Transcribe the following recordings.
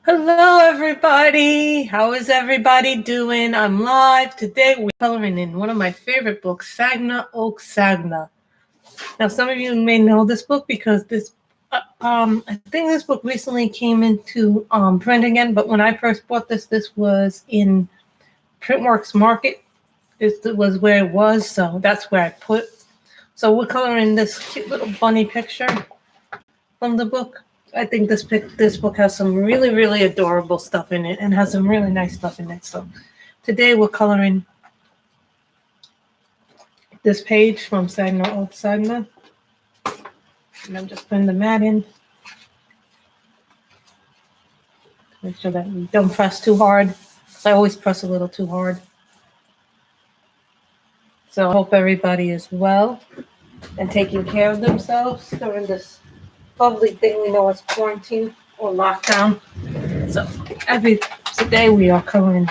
Hello, everybody. How is everybody doing? I'm live. Today we're coloring in one of my favorite books, Sagnor, Sagnor. Now, some of you may know this book because I think this book recently came into print again. But when I first bought this was in Printworks Market. This was where it was, so that's where I put. So we're coloring this cute little bunny picture from the book. I think this book has some really adorable stuff in it and has some really nice stuff in it. So today we're coloring this page from Sagnor Old Sagnor. And I'm just putting the mat in. Make sure that we don't press too hard. I always press a little too hard. So I hope everybody is well and taking care of themselves during this lovely thing we know as quarantine or lockdown. So today we are coloring.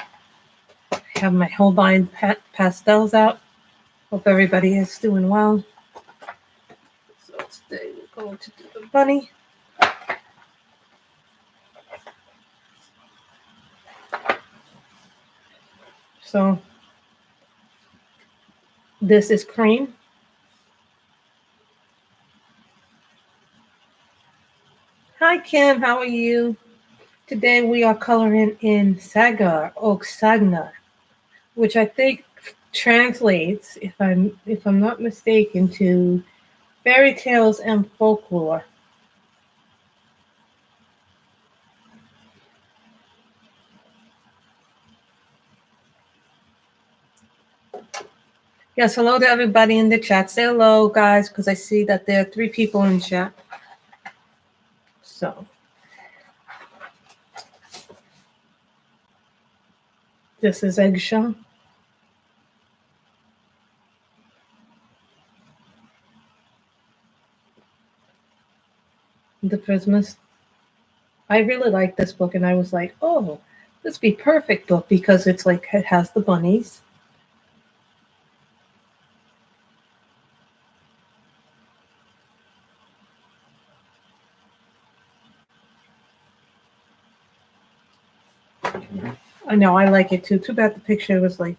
I have my Holbein pastels out. Hope everybody is doing well. So today we're going to do the bunny. So this is cream. Hi Kim, how are you? Today we are coloring in Sagor, Sagnor, which I think translates, if I'm not mistaken, to fairy tales and folklore. Yes, hello to everybody in the chat. Say hello, guys, because I see that there are 3 people in chat. So this is eggshell. The Prismas. I really like this book, and I was like, oh, this would be perfect book because it's like it has the bunnies. I know, I like it too. Too bad the picture was like.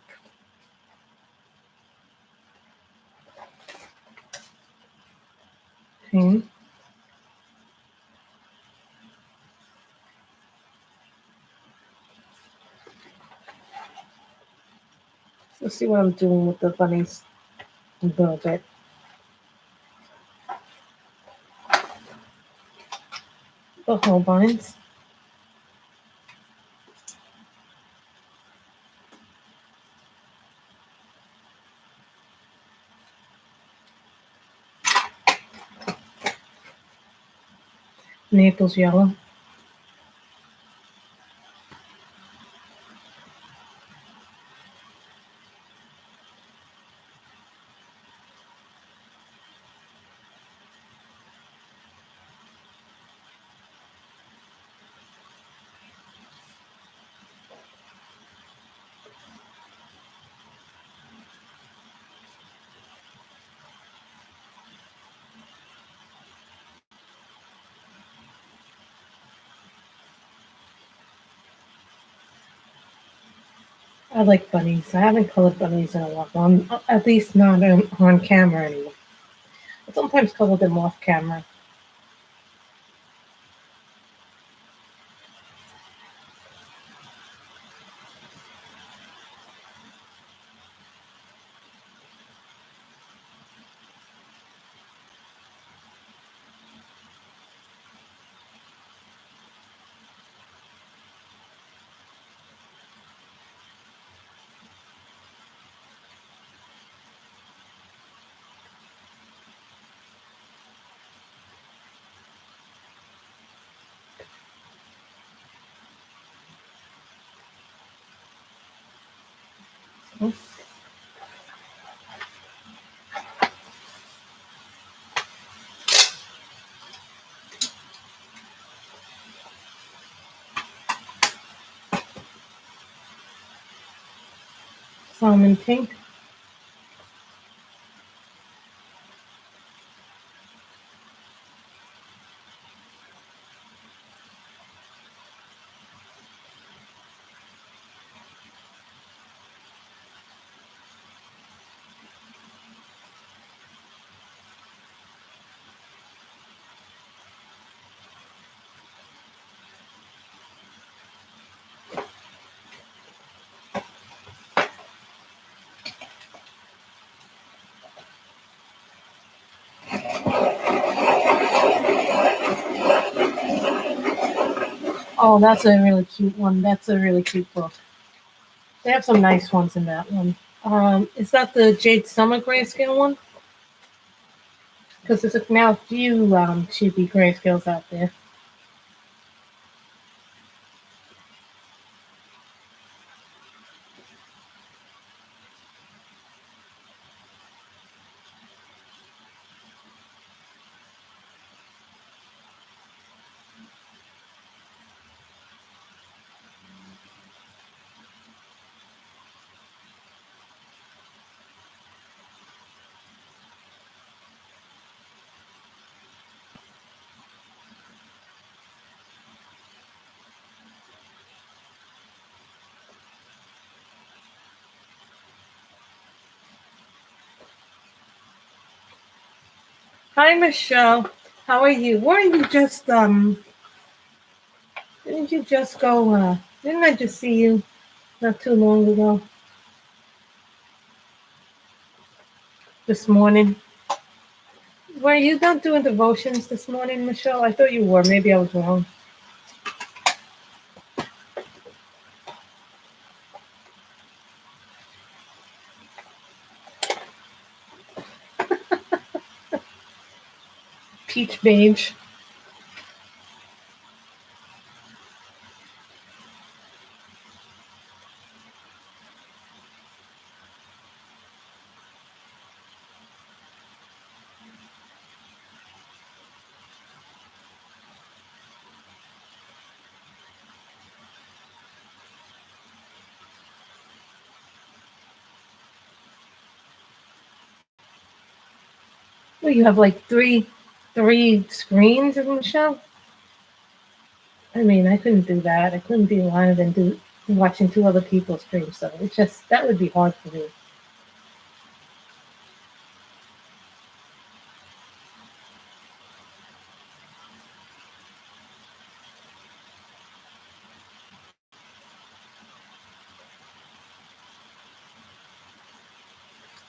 Let's see what I'm doing with the bunnies a little bit. The Holbeins. Naples yellow. I like bunnies. I haven't colored bunnies in a while. At least not on camera anymore. I sometimes color them off camera. Salmon pink. Oh, that's a really cute one. That's a really cute book. They have some nice ones in that one. Is that the Jade Summer grayscale one? Because there's now a few cheapy grayscales out there. Hi, Michelle. How are you? Weren't you just Didn't you just go? Didn't I just see you not too long ago? This morning. Were you not doing devotions this morning, Michelle? I thought you were. Maybe I was wrong. Peach beige. Well, you have like three screens of Michelle. I mean, I couldn't do that. I couldn't be live and do watching two other people stream. So it's just that would be hard for me.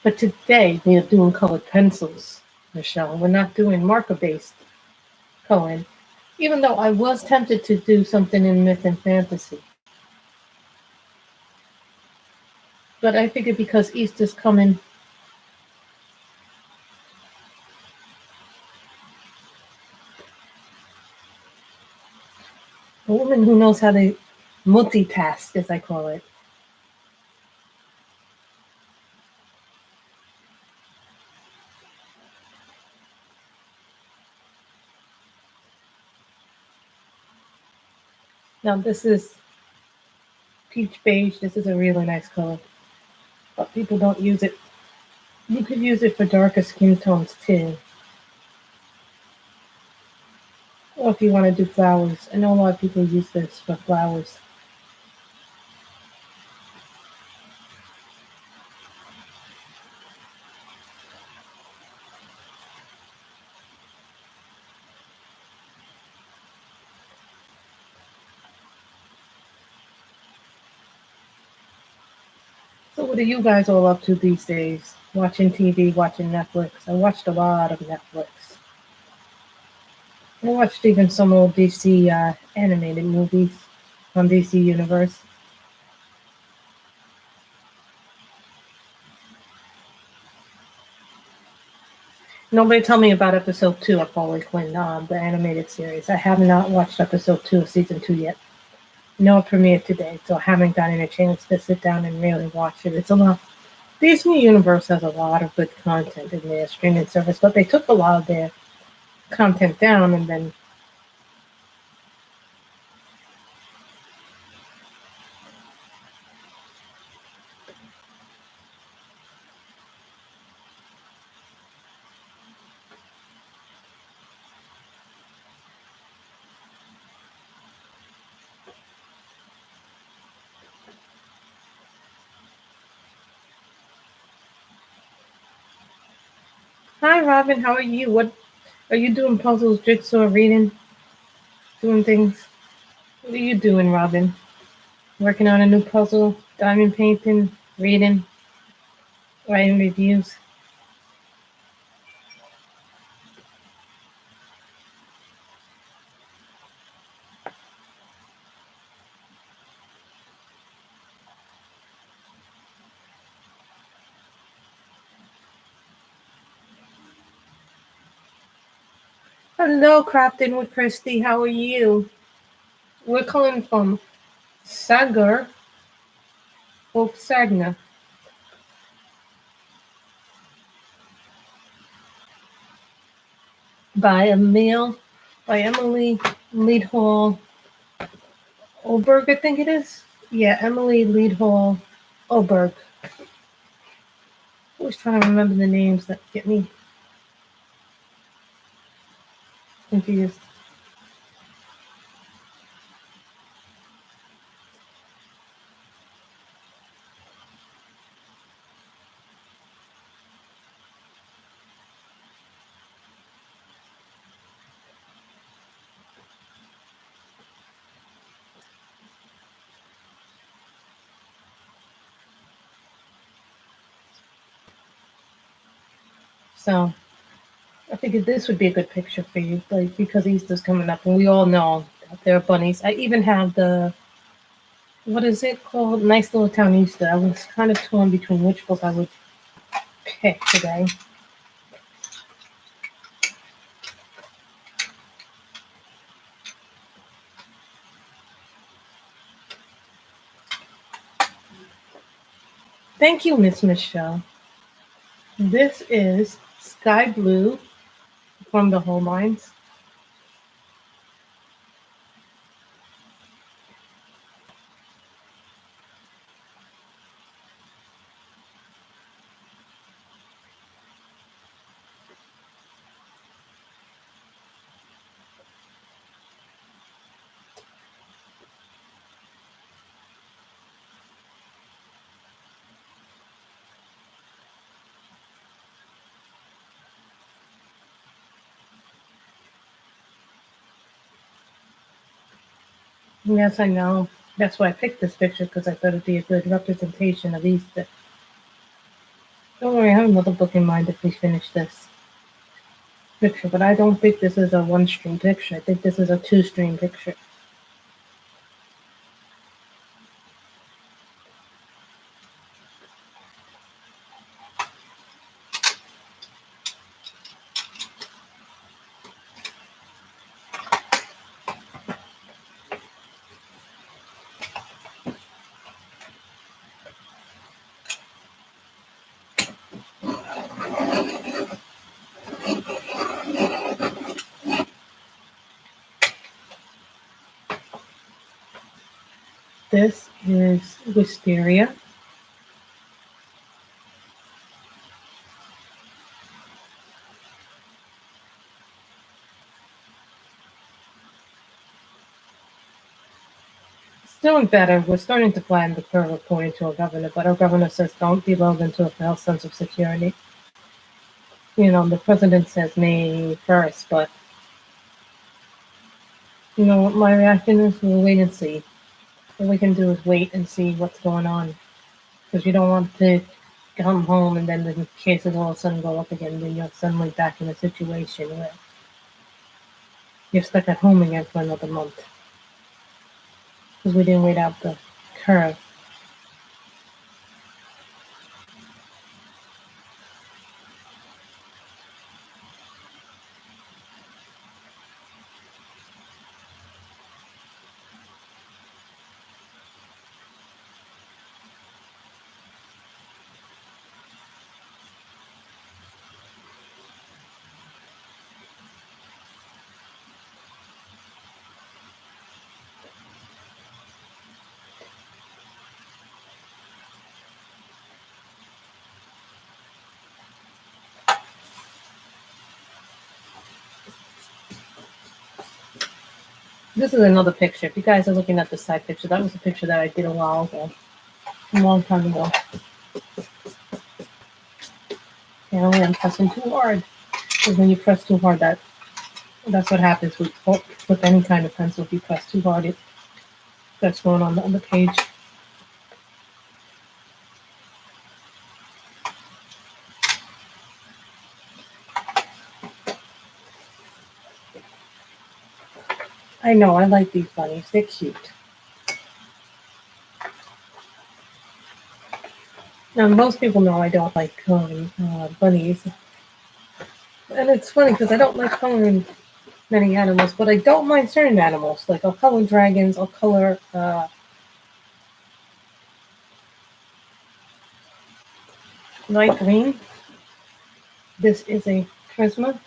But today we are doing colored pencils, Michelle. We're not doing marker based coloring. Even though I was tempted to do something in myth and fantasy. But I figured because Easter's coming, a woman who knows how to multitask, as I call it. Now this is peach beige. This is a really nice color, but people don't use it. You could use it for darker skin tones too, or if you want to do flowers. I know a lot of people use this for flowers. So what are you guys all up to these days? Watching TV, watching Netflix. I watched a lot of Netflix. I watched even some old DC animated movies on DC Universe. Nobody tell me about episode 2 of Harley Quinn, the animated series. I have not watched episode 2 of season 2 yet. No, it premiered today, so I haven't gotten a chance to sit down and really watch it. It's a lot. Disney Universe has a lot of good content in their streaming service, but they took a lot of their content down and then. Hi, Robin. How are you? What are you doing? Puzzles, jigsaw, reading, doing things. What are you doing, Robin? Working on a new puzzle, diamond painting, reading, writing reviews. Hello, Crafting with Christy. How are you? We're calling from Sagor, Sagnor, by Emily Leadhall Oberg, I think it is. Yeah, Emily Leadhall Oberg. Always trying to remember the names that get me confused. So I figured this would be a good picture for you, like because Easter's coming up, and we all know that there are bunnies. I even have the what is it called? Nice Little Town Easter. I was kind of torn between which book I would pick today. Thank you, Miss Michelle. This is Sky Blue from the Whole Mines. Yes, I know. That's why I picked this picture because I thought it'd be a good representation of Easter. Don't worry, I have another book in mind if we finish this picture, but I don't think this is a one-stream picture. I think this is a two-stream picture. This is Wisteria. It's doing better. We're starting to flatten the curve according to our governor, but our governor says don't devolve into a false sense of security. The president says May 1st, but what my reaction is? We'll wait and see. What we can do is wait and see what's going on. Because you don't want to come home and then the cases all of a sudden go up again, then you're suddenly back in a situation where you're stuck at home again for another month. Because we didn't wait out the curve. This is another picture. If you guys are looking at the side picture, that was a picture that I did a while ago. A long time ago. I'm pressing too hard. Because when you press too hard, that's what happens with any kind of pencil. If you press too hard, that's going on the other page. I know, I like these bunnies. They're cute. Now, most people know I don't like bunnies. And it's funny because I don't like coloring many animals, but I don't mind certain animals. Like I'll color dragons, I'll color light green. This is a charisma.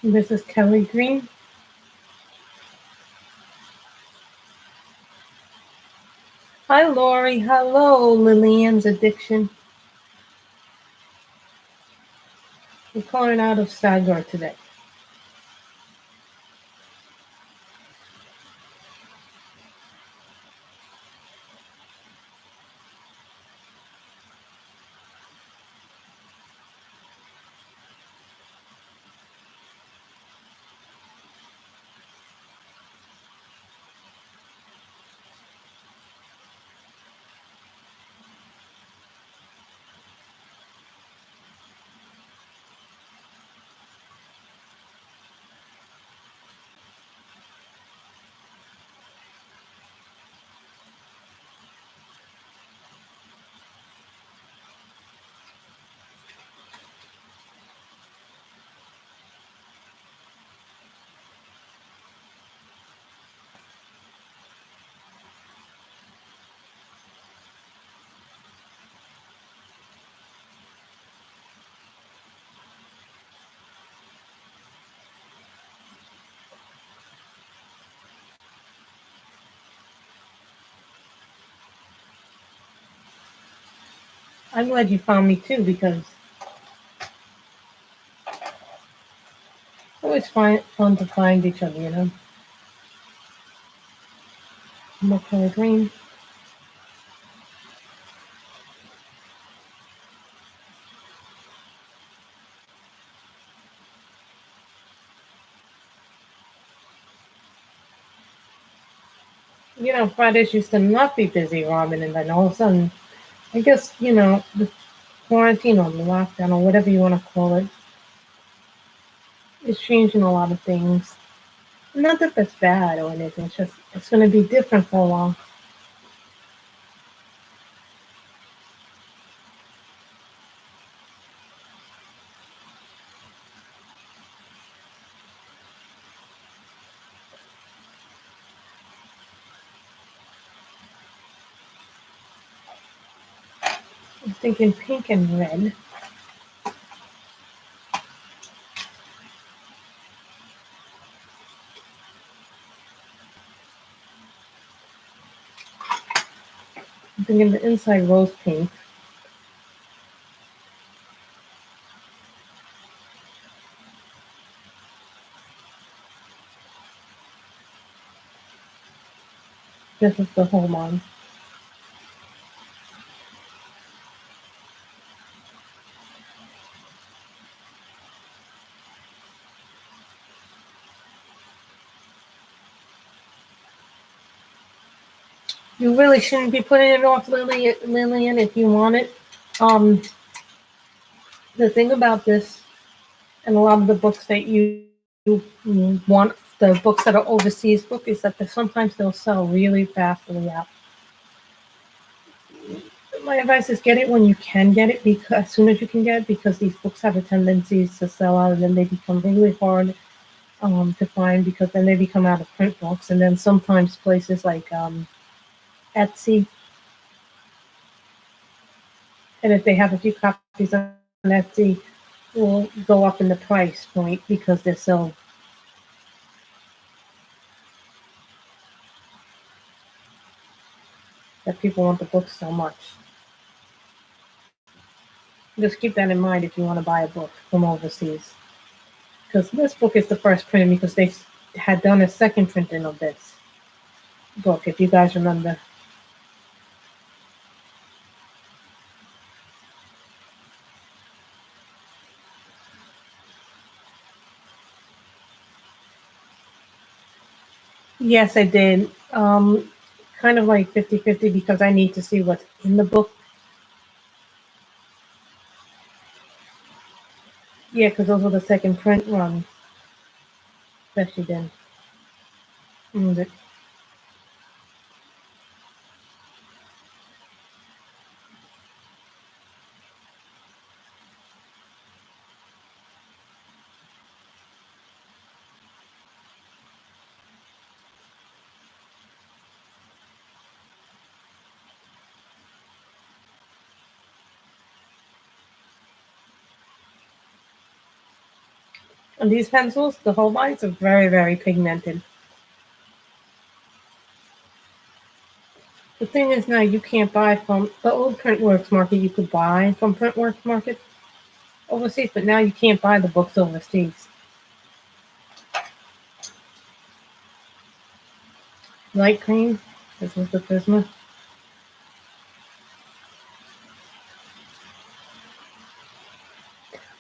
This is Kelly green. Hi Lori, hello Lillian's addiction. We're calling out of Sagor today. I'm glad you found me too because it's always fun to find each other, you know. More color green. You know, Fridays used to not be busy, Robin, and then all of a sudden, I guess, you know, the quarantine or the lockdown or whatever you want to call it is changing a lot of things. Not that that's bad or anything, it's just, it's going to be different for a while. I'm thinking pink and red. I'm thinking the inside rose pink. This is the whole one. You really shouldn't be putting it off, Lillian, if you want it. Um, the thing about this, and a lot of the books that you want, the books that are overseas book, is that sometimes they'll sell really fast in the app. My advice is get it when you can get it, because as soon as you can get it, because these books have a tendency to sell out, and then they become really hard to find, because then they become out of print books, and then sometimes places like Etsy, and if they have a few copies on Etsy, will go up in the price point because they're so that people want the books so much. Just keep that in mind if you want to buy a book from overseas. Because this book is the first print, because they had done a second printing of this book, if you guys remember. Yes, I did. Kind of like 50-50 because I need to see what's in the book. Yeah, because those were the second print runs that she did. Mm. And these pencils, the whole lines are very, very pigmented. The thing is now you can't buy from the old Printworks market. You could buy from Printworks market overseas, but now you can't buy the books overseas. Light cream. This is the Prisma.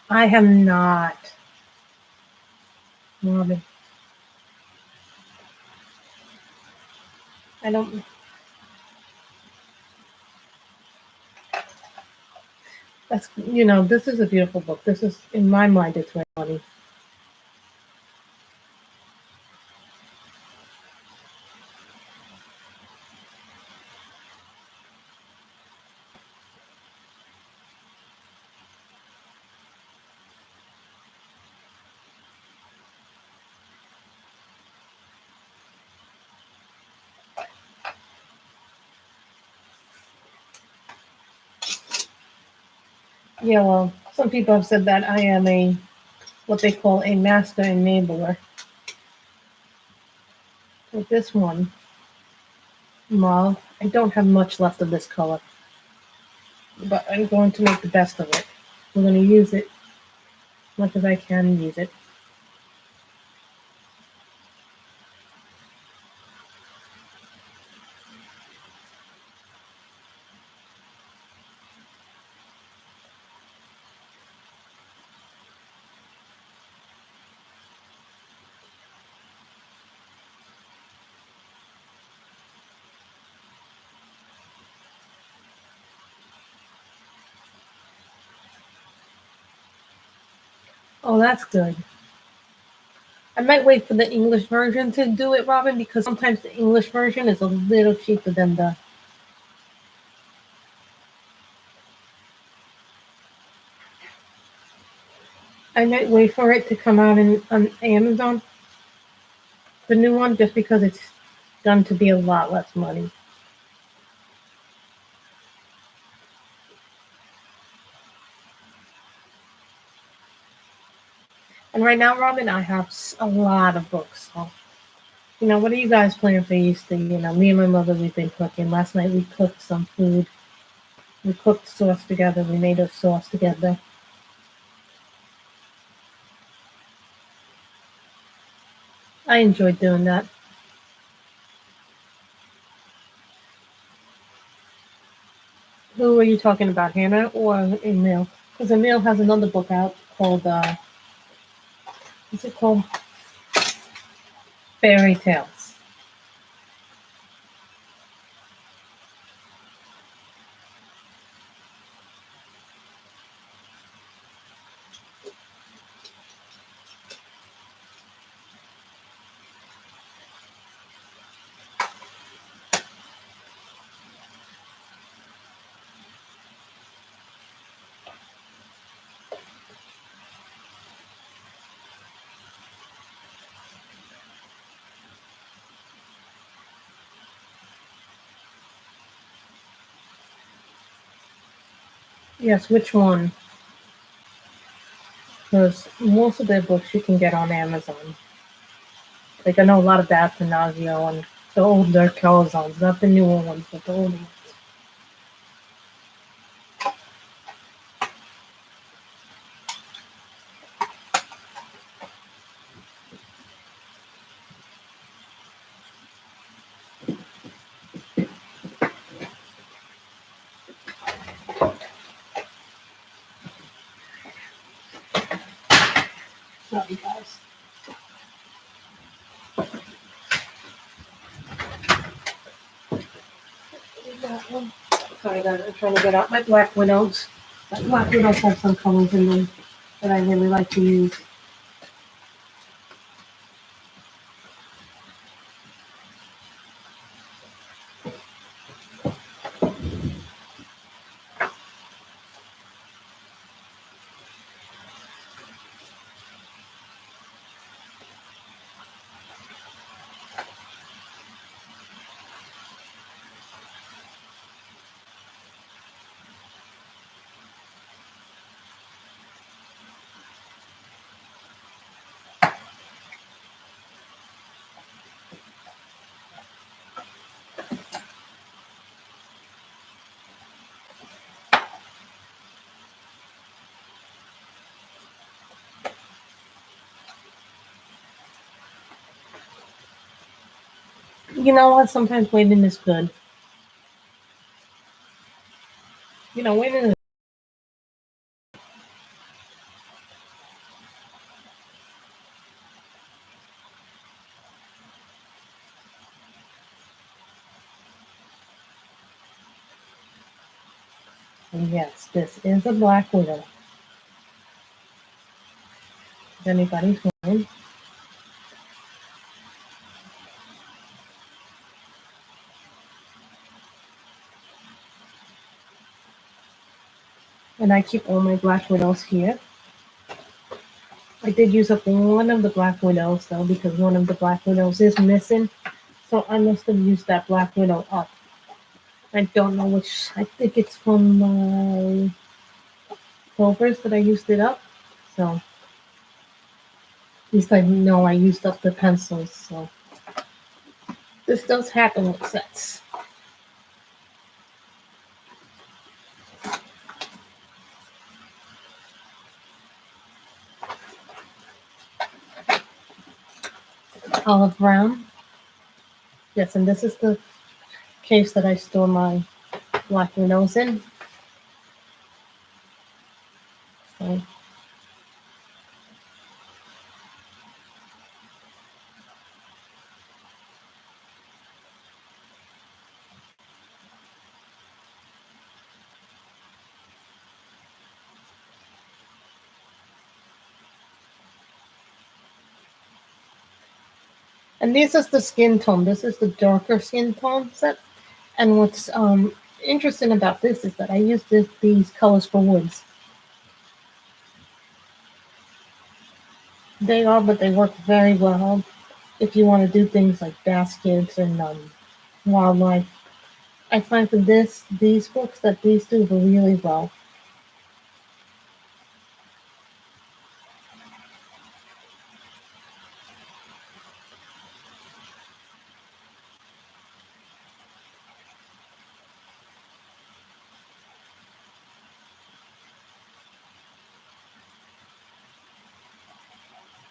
I have not. Robin. I don't. That's this is a beautiful book. This is in my mind. It's reality. Yeah, well, some people have said that I am a what they call a master enabler. With this one, mauve, I don't have much left of this color, but I'm going to make the best of it. I'm going to use it as much as I can use it. Oh, that's good. I might wait for the English version to do it, Robin, because sometimes the English version is a little cheaper than the. I might wait for it to come out on Amazon, the new one, just because it's done to be a lot less money. And right now, Robin, I have a lot of books. So, what are you guys planning for Easter? Me and my mother, we've been cooking. Last night we cooked some food. We cooked sauce together. We made a sauce together. I enjoyed doing that. Who are you talking about, Hannah or Emil? Because Emil has another book out called, what's it called? Fairy Tales. Yes, which one? Because most of their books you can get on Amazon. Like I know a lot of that Nausea and the older Calzones, not the newer ones, but the older ones. Sorry, guys. Sorry guys, I'm trying to get out my Black Widows. But Black Widows have some colors in them that I really like to use. You know what? Sometimes waiting is good. Waiting is. And yes, this is a Black Widow. If anybody's wondering. And I keep all my Black Widows here. I did use up one of the Black Widows though, because one of the Black Widows is missing. So I must have used that Black Widow up. I don't know which. I think it's from my Clovers that I used it up. So at least I know I used up the pencils. So this does happen with sets. Olive brown. Yes, and this is the case that I store my Black Widows in. So and this is the skin tone. This is the darker skin tone set. And what's interesting about this is that I use these colors for woods. They are, but they work very well if you want to do things like baskets and wildlife. I find for these books that these do really well.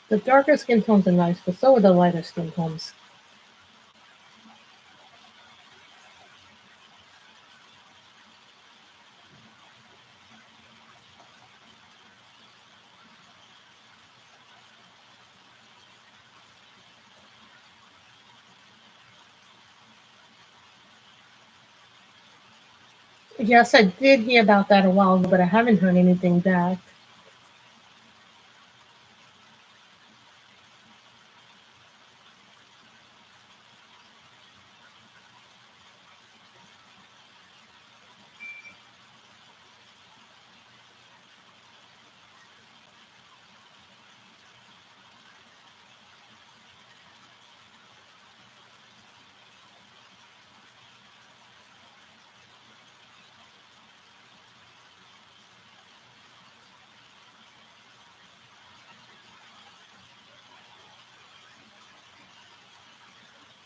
The darker skin tones are nice, but so are the lighter skin tones. Yes, I did hear about that a while ago, but I haven't heard anything back.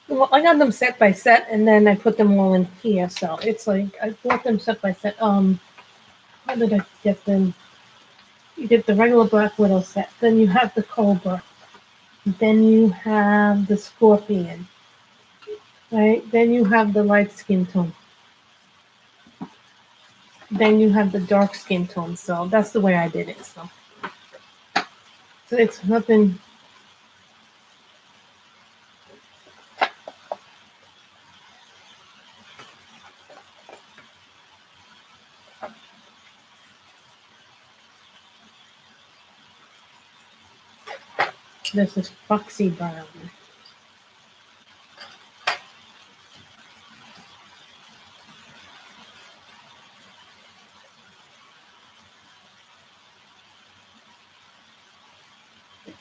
Well, I got them set by set, and then I put them all in here. So it's like I bought them set by set. How did I get them? You get the regular Black Widow set, then you have the Cobra, then you have the Scorpion, right? Then you have the light skin tone. Then you have the dark skin tone. So that's the way I did it. So it's nothing. This is Foxy Brown.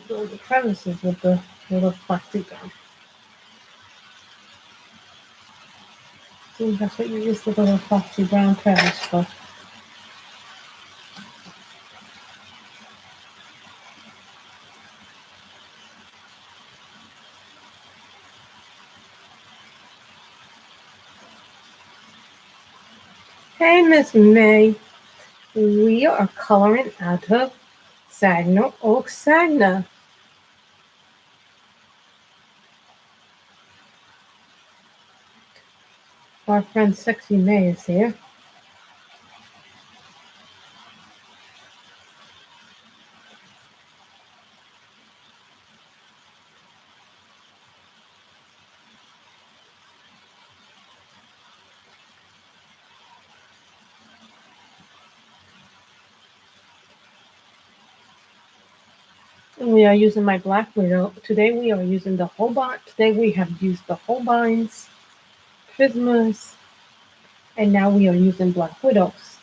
Go the crevices with the little Foxy Brown. See, that's what you use the little Foxy Brown crevice for. Hey, Miss May. We are coloring out of Sagnor Oak Sagna. Our friend Sexy May is here. We are using my Black Widow. Today we are using the Hobart. Today we have used the Holbeins, Prismas, and now we are using Black Widows.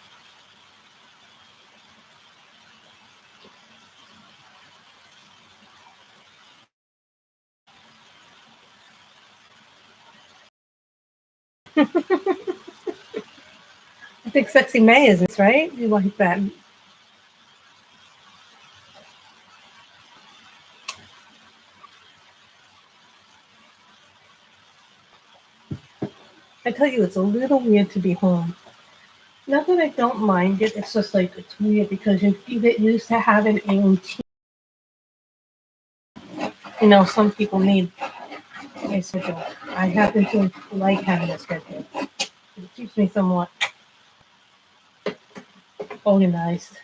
I think Sexy May is this, right? You like that? I tell you, it's a little weird to be home. Not that I don't mind it, it's just like it's weird because you get used to having a routine. You know, some people need a schedule. I happen to like having a schedule. It keeps me somewhat organized.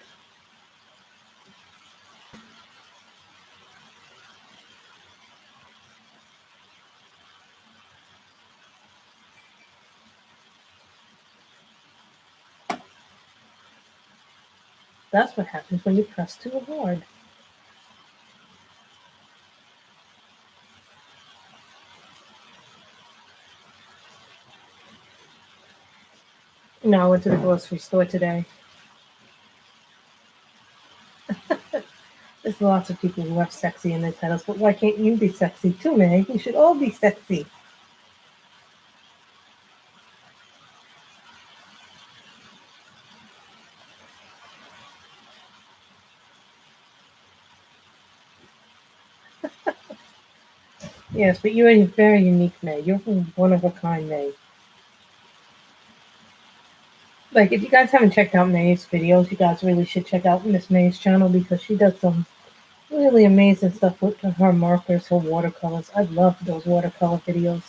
That's what happens when you press too hard. No, I went to the grocery store today. There's lots of people who have sexy in their titles, but why can't you be sexy too, man? We should all be sexy. Yes, but you're a very unique May. You're one of a kind May. Like, if you guys haven't checked out May's videos, you guys really should check out Miss May's channel because she does some really amazing stuff with her markers, her watercolors. I love those watercolor videos.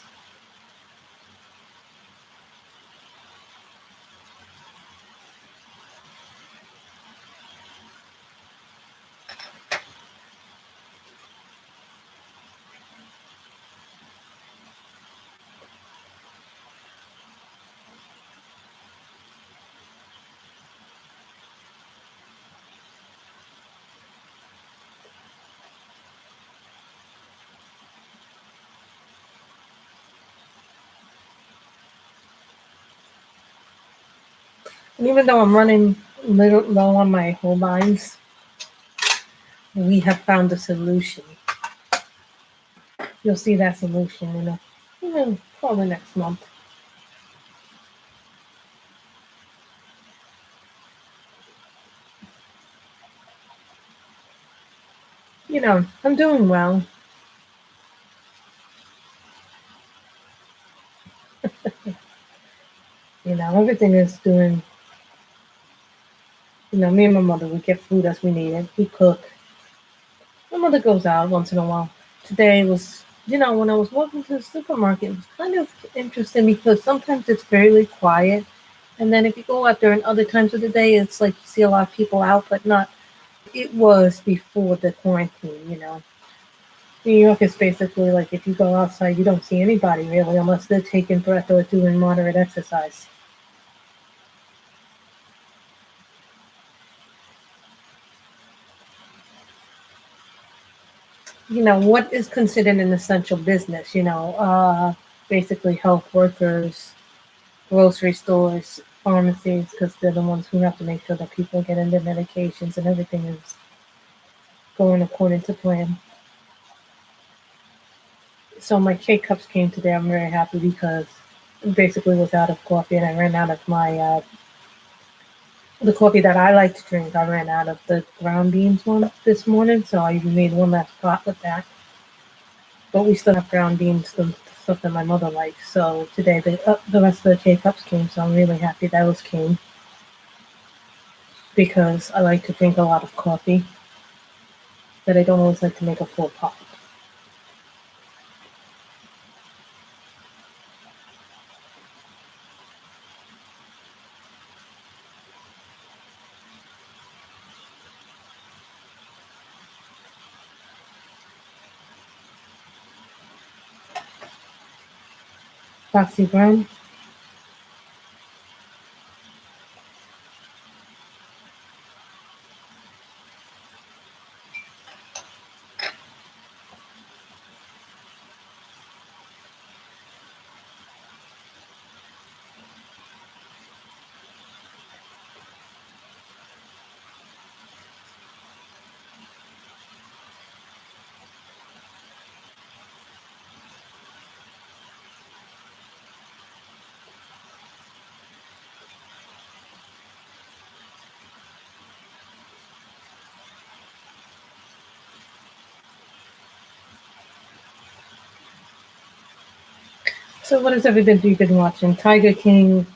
And even though I'm running little low on my Holbeins, we have found a solution. You'll see that solution in probably next month. You know, I'm doing well. You know, everything is doing. You know, me and my mother, we get food as we need it. We cook. My mother goes out once in a while. Today was, when I was walking to the supermarket, it was kind of interesting because sometimes it's fairly quiet. And then if you go out there and other times of the day, it's like you see a lot of people out, but not. It was before the quarantine. New York is basically like if you go outside, you don't see anybody really unless they're taking breath or doing moderate exercise. what is considered an essential business? Basically health workers, grocery stores, pharmacies, because they're the ones who have to make sure that people are getting their medications and everything is going according to plan. So my K cups came today. I'm very happy because I basically was out of coffee and I ran out of my the coffee that I like to drink. I ran out of the ground beans one this morning, so I made one last pot with that. But we still have ground beans, the stuff that my mother likes. So today the rest of the K cups came, so I'm really happy that those came because I like to drink a lot of coffee, but I don't always like to make a full pot. Foxy Brown. So what has everybody been watching? Tiger King,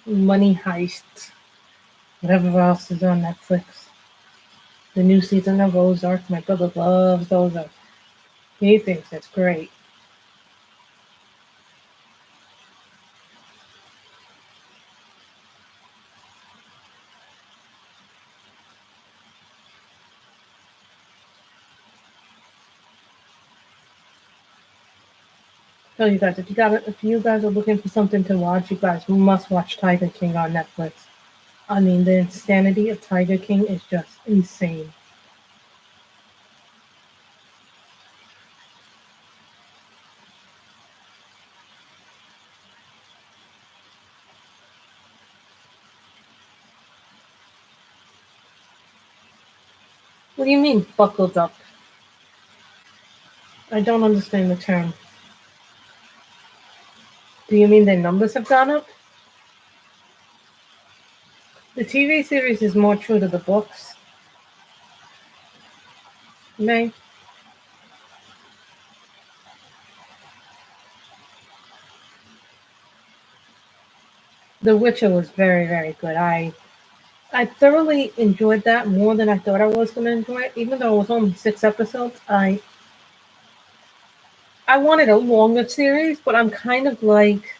Money Heist, whatever else is on Netflix. The new season of Ozark. My brother loves Ozark. He thinks it's great. Tell you guys, if you guys are looking for something to watch, you guys must watch Tiger King on Netflix. I mean, the insanity of Tiger King is just insane. What do you mean, buckled up? I don't understand the term. Do you mean their numbers have gone up? The TV series is more true to the books. May. The Witcher was very, very good. I thoroughly enjoyed that more than I thought I was going to enjoy it. Even though it was only 6 episodes, I wanted a longer series, but I'm kind of like,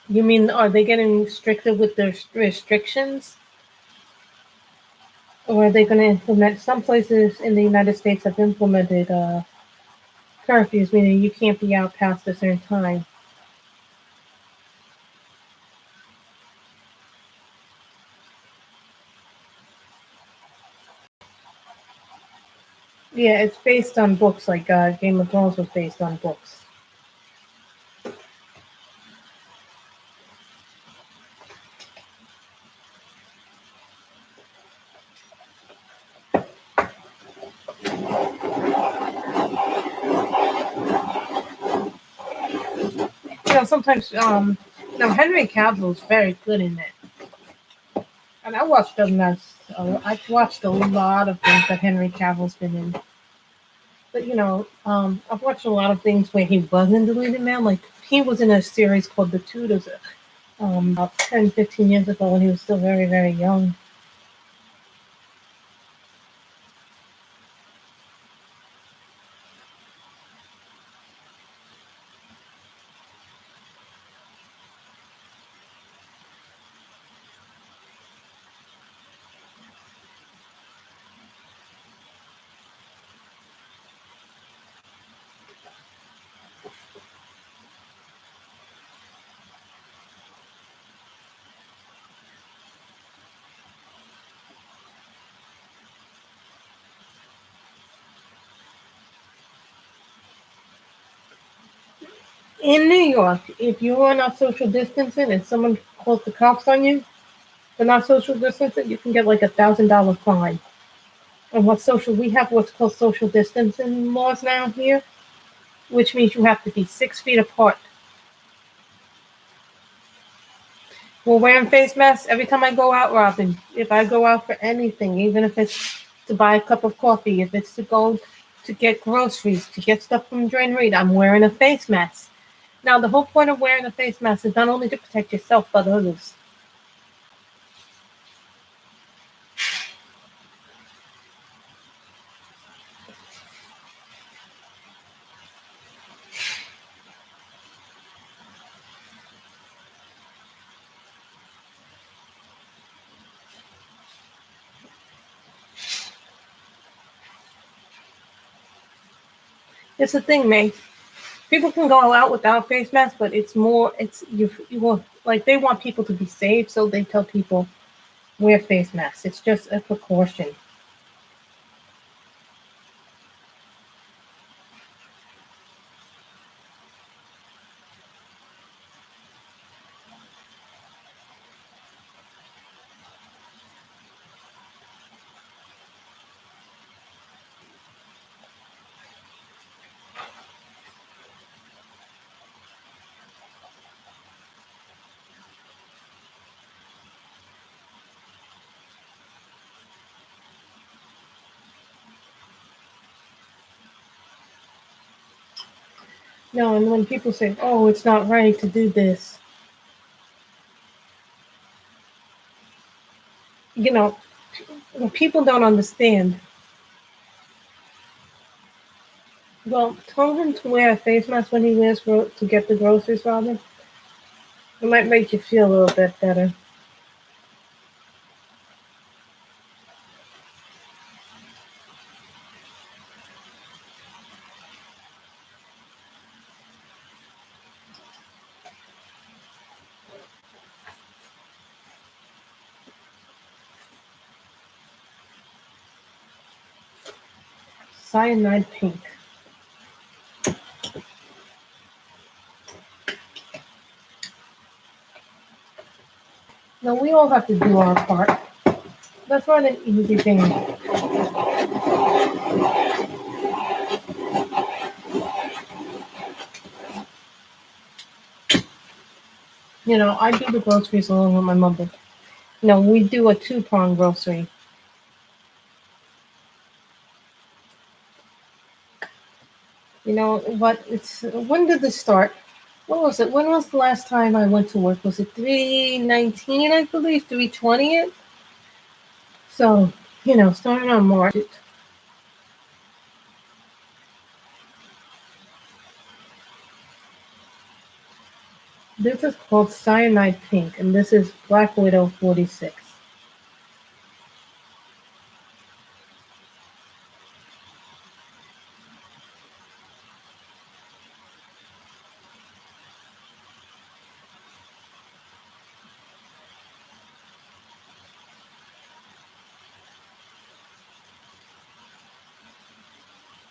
you mean are they getting stricter with their restrictions? Or are they going to implement, some places in the United States have implemented curfews, meaning you can't be out past a certain time. Yeah, it's based on books, like Game of Thrones was based on books. Sometimes, Henry Cavill's very good in it. And I watched I've watched a lot of things that Henry Cavill's been in. But I've watched a lot of things where he wasn't the leading man. Like he was in a series called The Tudors, about 10, 15 years ago when he was still very, very young. In New York, if you are not social distancing and someone calls the cops on you for not social distancing, you can get like $1,000 fine. And we have what's called social distancing laws now here, which means you have to be 6 feet apart. We're wearing face masks every time I go out, Robin. If I go out for anything, even if it's to buy a cup of coffee, if it's to go to get groceries, to get stuff from Drain Reed, I'm wearing a face mask. Now, the whole point of wearing a face mask is not only to protect yourself, but others. It's the thing, May. People can go out without face masks, but it's like they want people to be safe, so they tell people wear face masks. It's just a precaution. No, and when people say, "Oh, it's not right to do this," you know, people don't understand. Well, tell him to wear a face mask when he to get the groceries, Robin. It might make you feel a little bit better. Cyanide pink. Now we all have to do our part. That's not an easy thing. I do the groceries along with my mother. No, we do a two-prong grocery. You know what? It's when did this start? What was it? When was the last time I went to work? Was it 3/19? I believe 3/20. So starting on March. This is called Cyanide Pink, and this is Black Widow 46.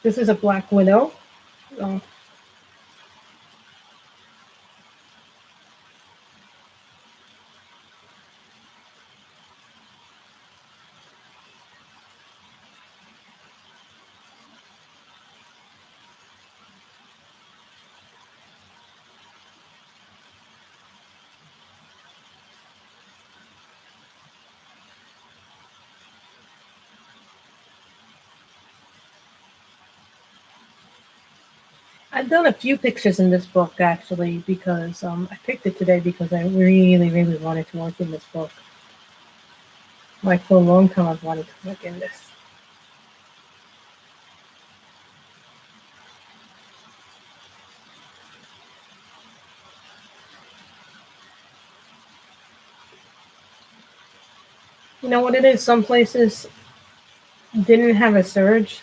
This is a Black Widow. Oh, I've done a few pictures in this book actually because I picked it today because I really, really wanted to work in this book. Like for a long time, I've wanted to work in this. You know what it is? Some places didn't have a surge,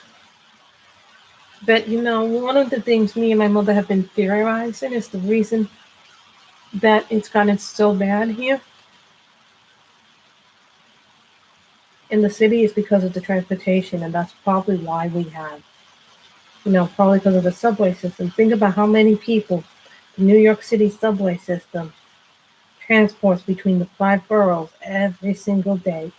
but one of the things me and my mother have been theorizing is the reason that it's gotten so bad here in the city is because of the transportation, and that's probably why we have. Probably because of the subway system. Think about how many people The New York City subway system transports between the five boroughs every single day.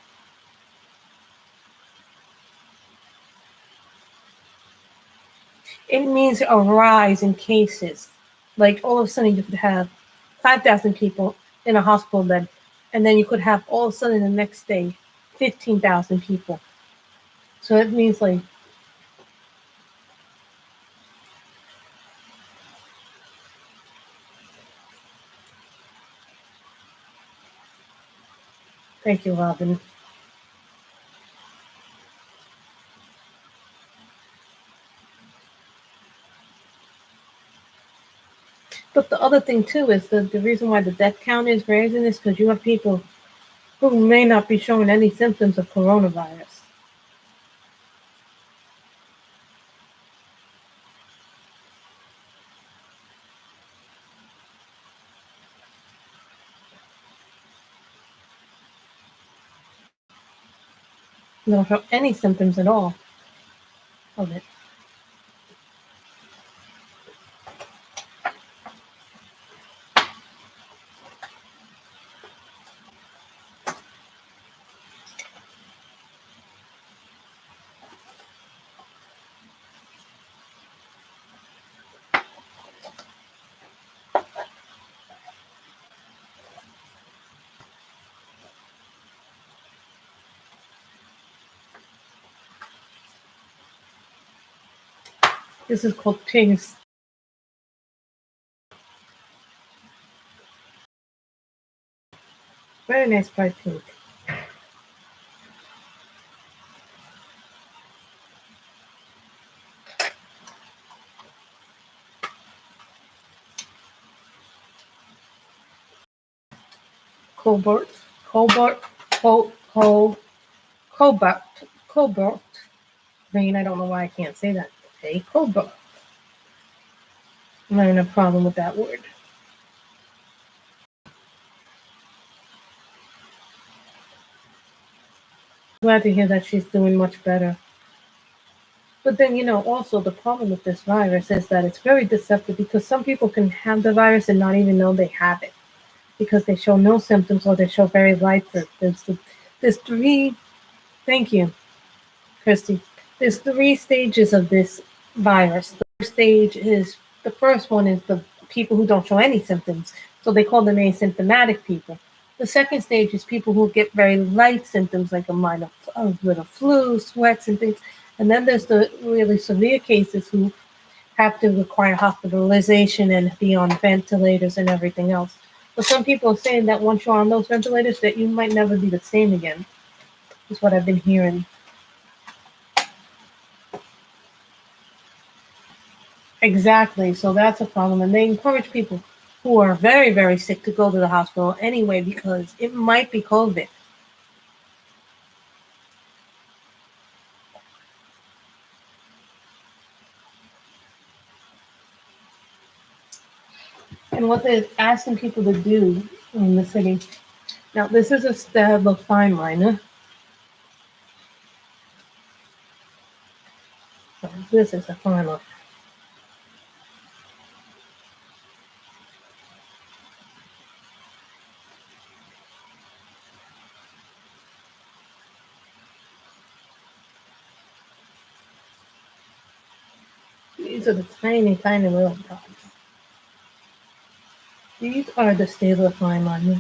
It means a rise in cases. Like all of a sudden, you could have 5,000 people in a hospital bed, and then you could have all of a sudden the next day 15,000 people. So it means like, thank you, Robin. But the other thing too is the reason why the death count is rising is because you have people who may not be showing any symptoms of coronavirus. They don't show any symptoms at all of it. This is called pigs. Very nice bright pink. Cobalt, cobalt, cobalt, cobalt. Rain, I don't know why I can't say that. Okay, cobalt. I'm having a problem with that word. Glad to hear that she's doing much better. But then, also the problem with this virus is that it's very deceptive because some people can have the virus and not even know they have it because they show no symptoms or they show very light symptoms. There's three, thank you, Christy. There's three stages of this virus. The first stage is the first one is the people who don't show any symptoms, so they call them asymptomatic people. The second stage is people who get very light symptoms like a little flu, sweats, and things. And then there's the really severe cases who have to require hospitalization and be on ventilators and everything else. But some people are saying that once you're on those ventilators, that you might never be the same again. Is what I've been hearing. Exactly. So that's a problem. And they encourage people who are very, very sick to go to the hospital anyway because it might be COVID. And what they're asking people to do in the city. Now, this is a stab of fine liner. This is a fine line. These are the tiny, tiny little dots. These are the stable fine liners.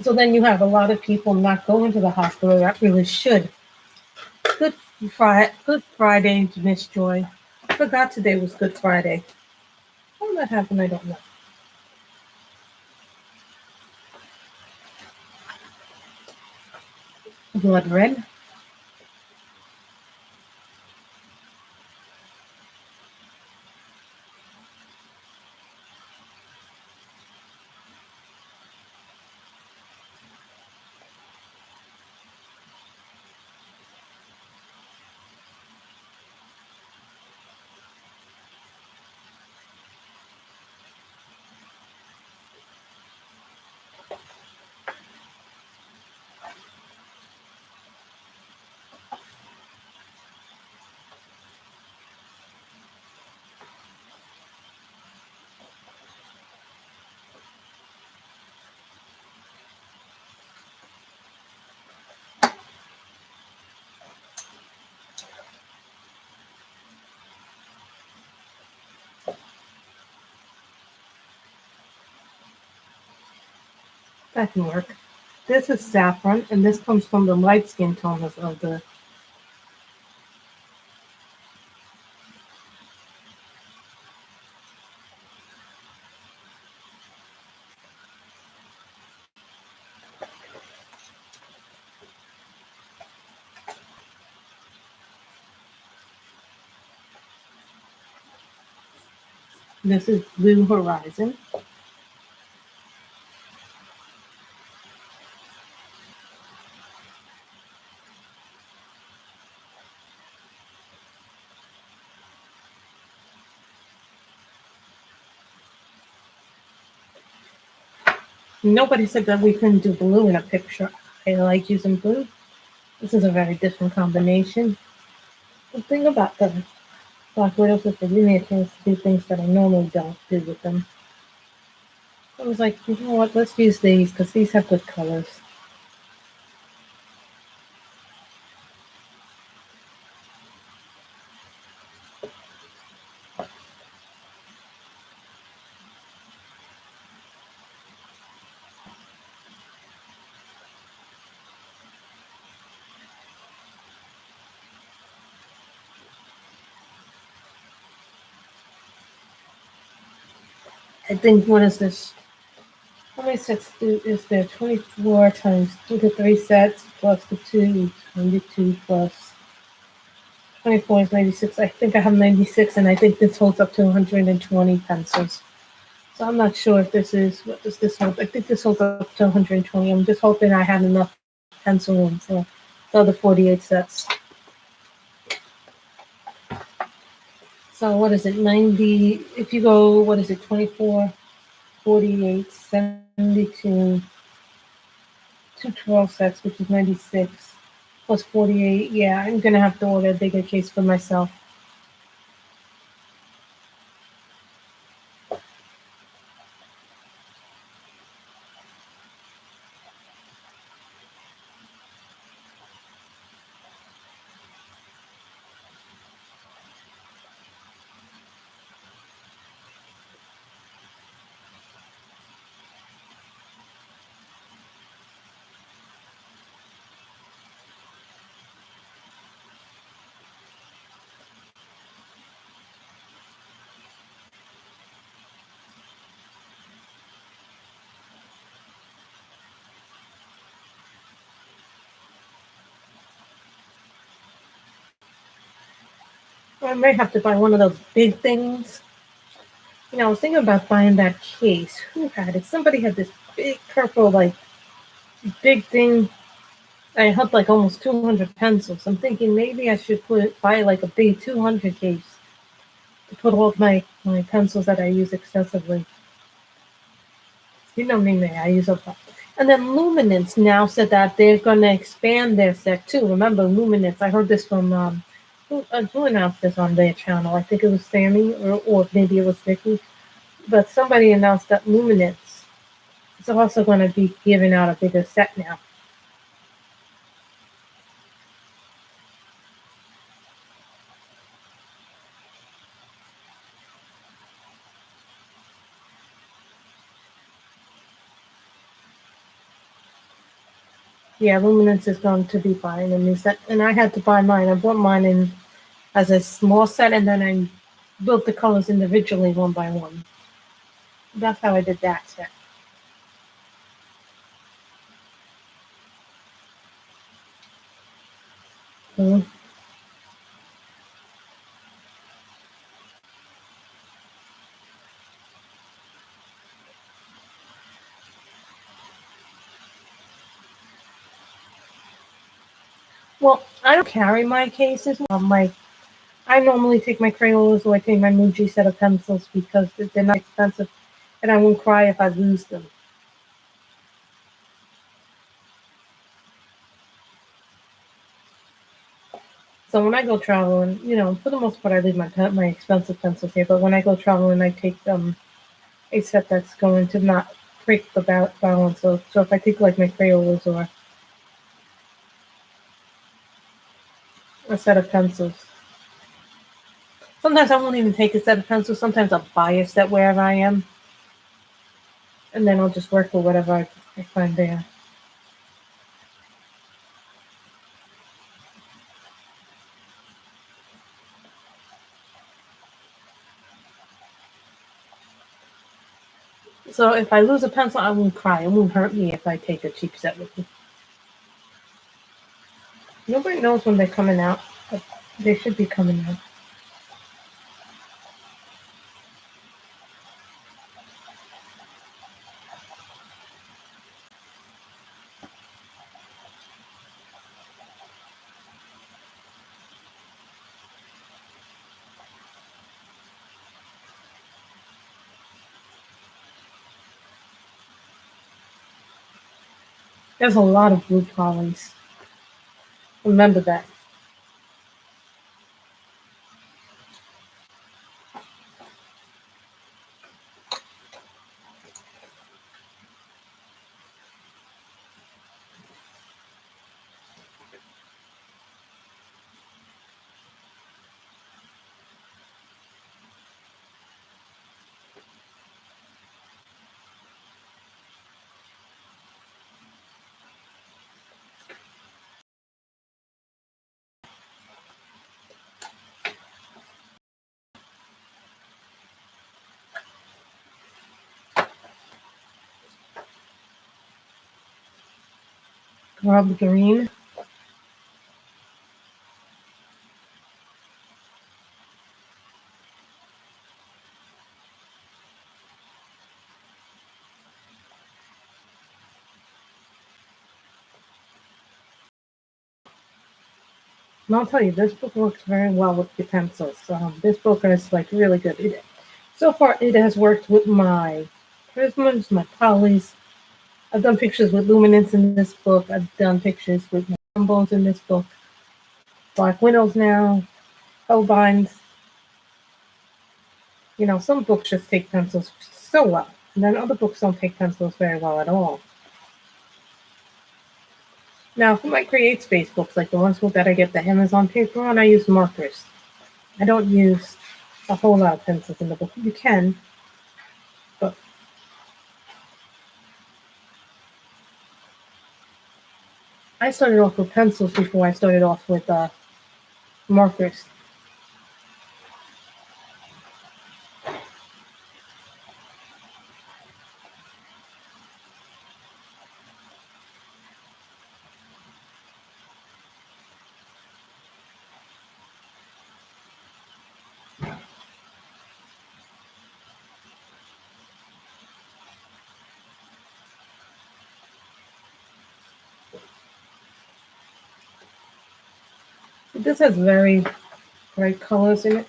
So then you have a lot of people not going to the hospital that really should. Good Friday, Miss Joy. I forgot today was Good Friday. How that happened, I don't know. Blood red. That can work. This is saffron, and this comes from the light skin toners of the. This is Blue Horizon. Nobody said that we couldn't do blue in a picture. I like using blue. This is a very different combination. The thing about the Black Widows is they give me a chance to do things that I normally don't do with them. I was like, you know what, let's use these because these have good colors. I think, what is this? How many sets is there? 24 times 2 to 3 sets plus the 2, 22 plus 24 is 96. I think I have 96, and I think this holds up to 120 pencils. So I'm not sure if this is, what does this hold? I think this holds up to 120. I'm just hoping I have enough pencil room for the other 48 sets. So what is it? 90, if you go, what is it? 24, 48, 72, 212 sets, which is 96, plus 48. Yeah, I'm going to have to order a bigger case for myself. I might have to buy one of those big things. You know, I was thinking about buying that case. Who had it? Somebody had this big purple, like, big thing. I had like almost 200 pencils. I'm thinking maybe I should buy like a big 200 case to put all of my pencils that I use excessively. You know me, I use a lot. And then Luminance now said that they're going to expand their set too. Remember Luminance? I heard this from who announced this on their channel? I think it was Sammy, or maybe it was Vicky. But somebody announced that Luminance is also going to be giving out a bigger set now. Yeah, Luminance is going to be buying a new set, and I had to buy mine. I bought mine in as a small set, and then I built the colors individually one by one. That's how I did that set. Mm-hmm. Well, I don't carry my cases. I normally take my Crayolas or I take my Muji set of pencils because they're not expensive, and I won't cry if I lose them. So when I go traveling, you know, for the most part, I leave my expensive pencils here. But when I go traveling, I take a set that's going to not break the balance. So if I take like my Crayolas or a set of pencils, sometimes I won't even take a set of pencils. Sometimes I'll buy a set wherever I am, and then I'll just work with whatever I find there. So if I lose a pencil, I won't cry. It won't hurt me if I take a cheap set with me. Nobody knows when they're coming out, but they should be coming out. There's a lot of blue polys. Remember that. Grub green. And I'll tell you, this book works very well with the pencils. This book is like really good. So far, it has worked with my prisms, my polys. I've done pictures with luminance in this book. I've done pictures with my combos in this book. Black Widows now, Hellbinds. You know, some books just take pencils so well. And then other books don't take pencils very well at all. Now, for my Create Space books, like the ones that I get the Amazon paper on, I use markers. I don't use a whole lot of pencils in the book. You can, but I started off with pencils before I started off with markers. This has very bright colors in it.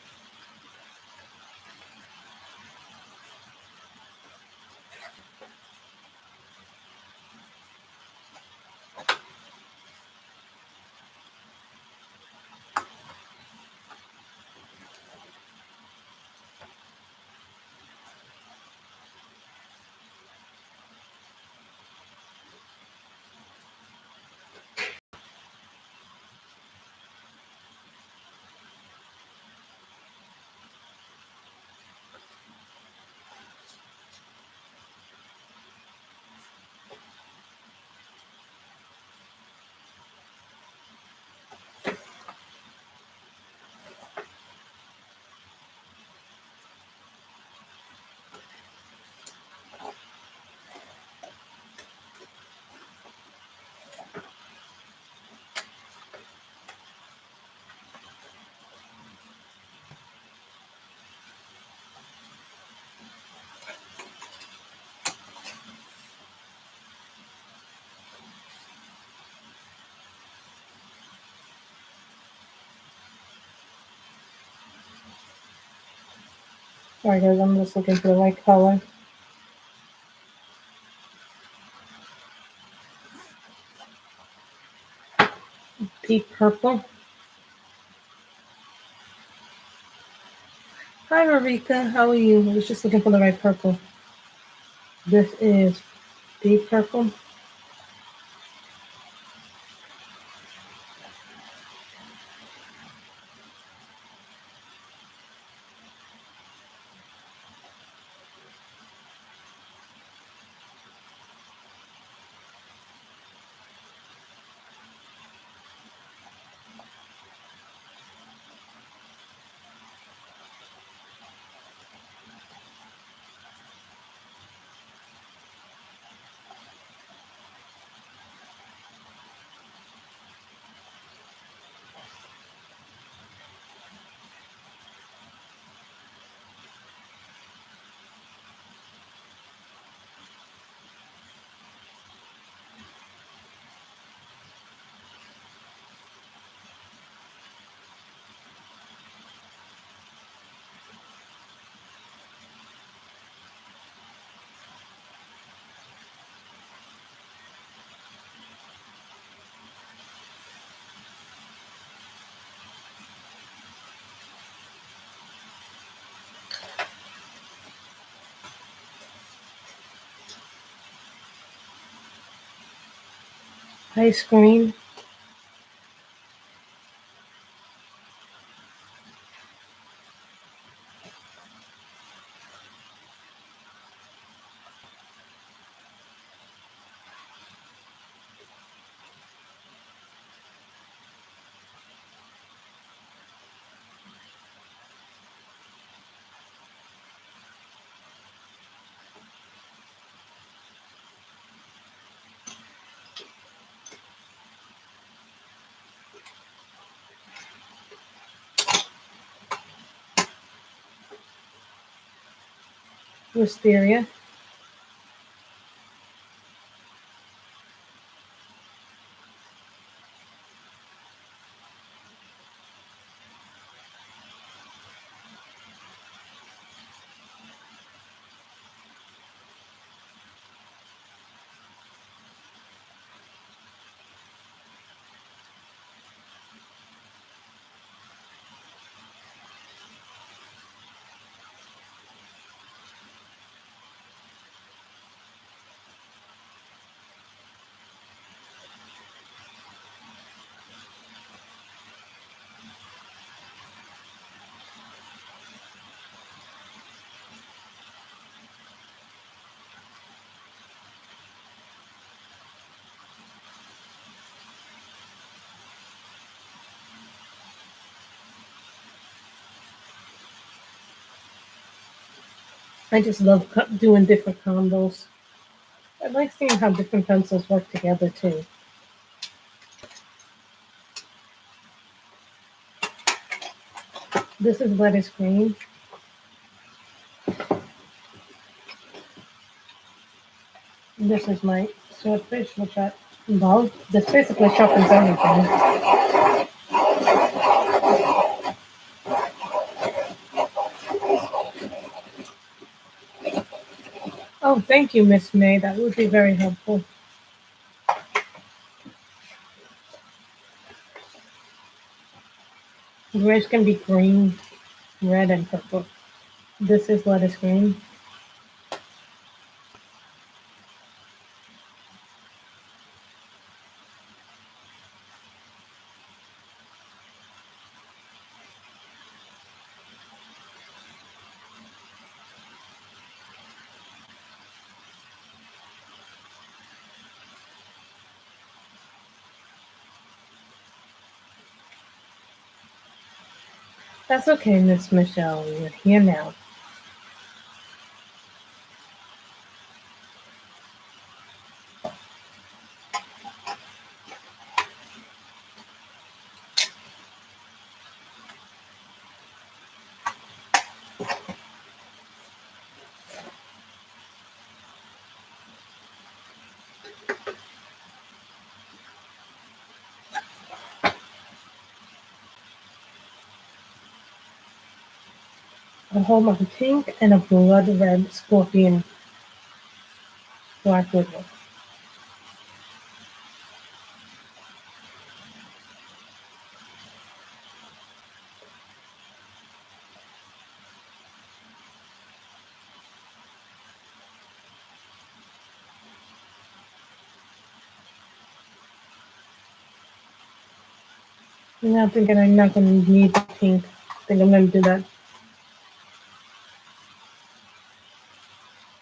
Sorry guys, I'm just looking for the right color. Deep purple. Hi Marika, how are you? I was just looking for the right purple. This is deep purple. Ice cream. Wisteria. I just love doing different combos. I like seeing how different pencils work together too. This is lettuce green. This is my swordfish, which I love. This basically sharpens everything. Oh, thank you, Miss May. That would be very helpful. Grapes can be green, red, and purple. This is lettuce green. That's okay, Miss Michelle. You're here now. A whole pink and a blood red scorpion black widow. I'm now thinking I'm not going to need the pink. I think I'm going to do that.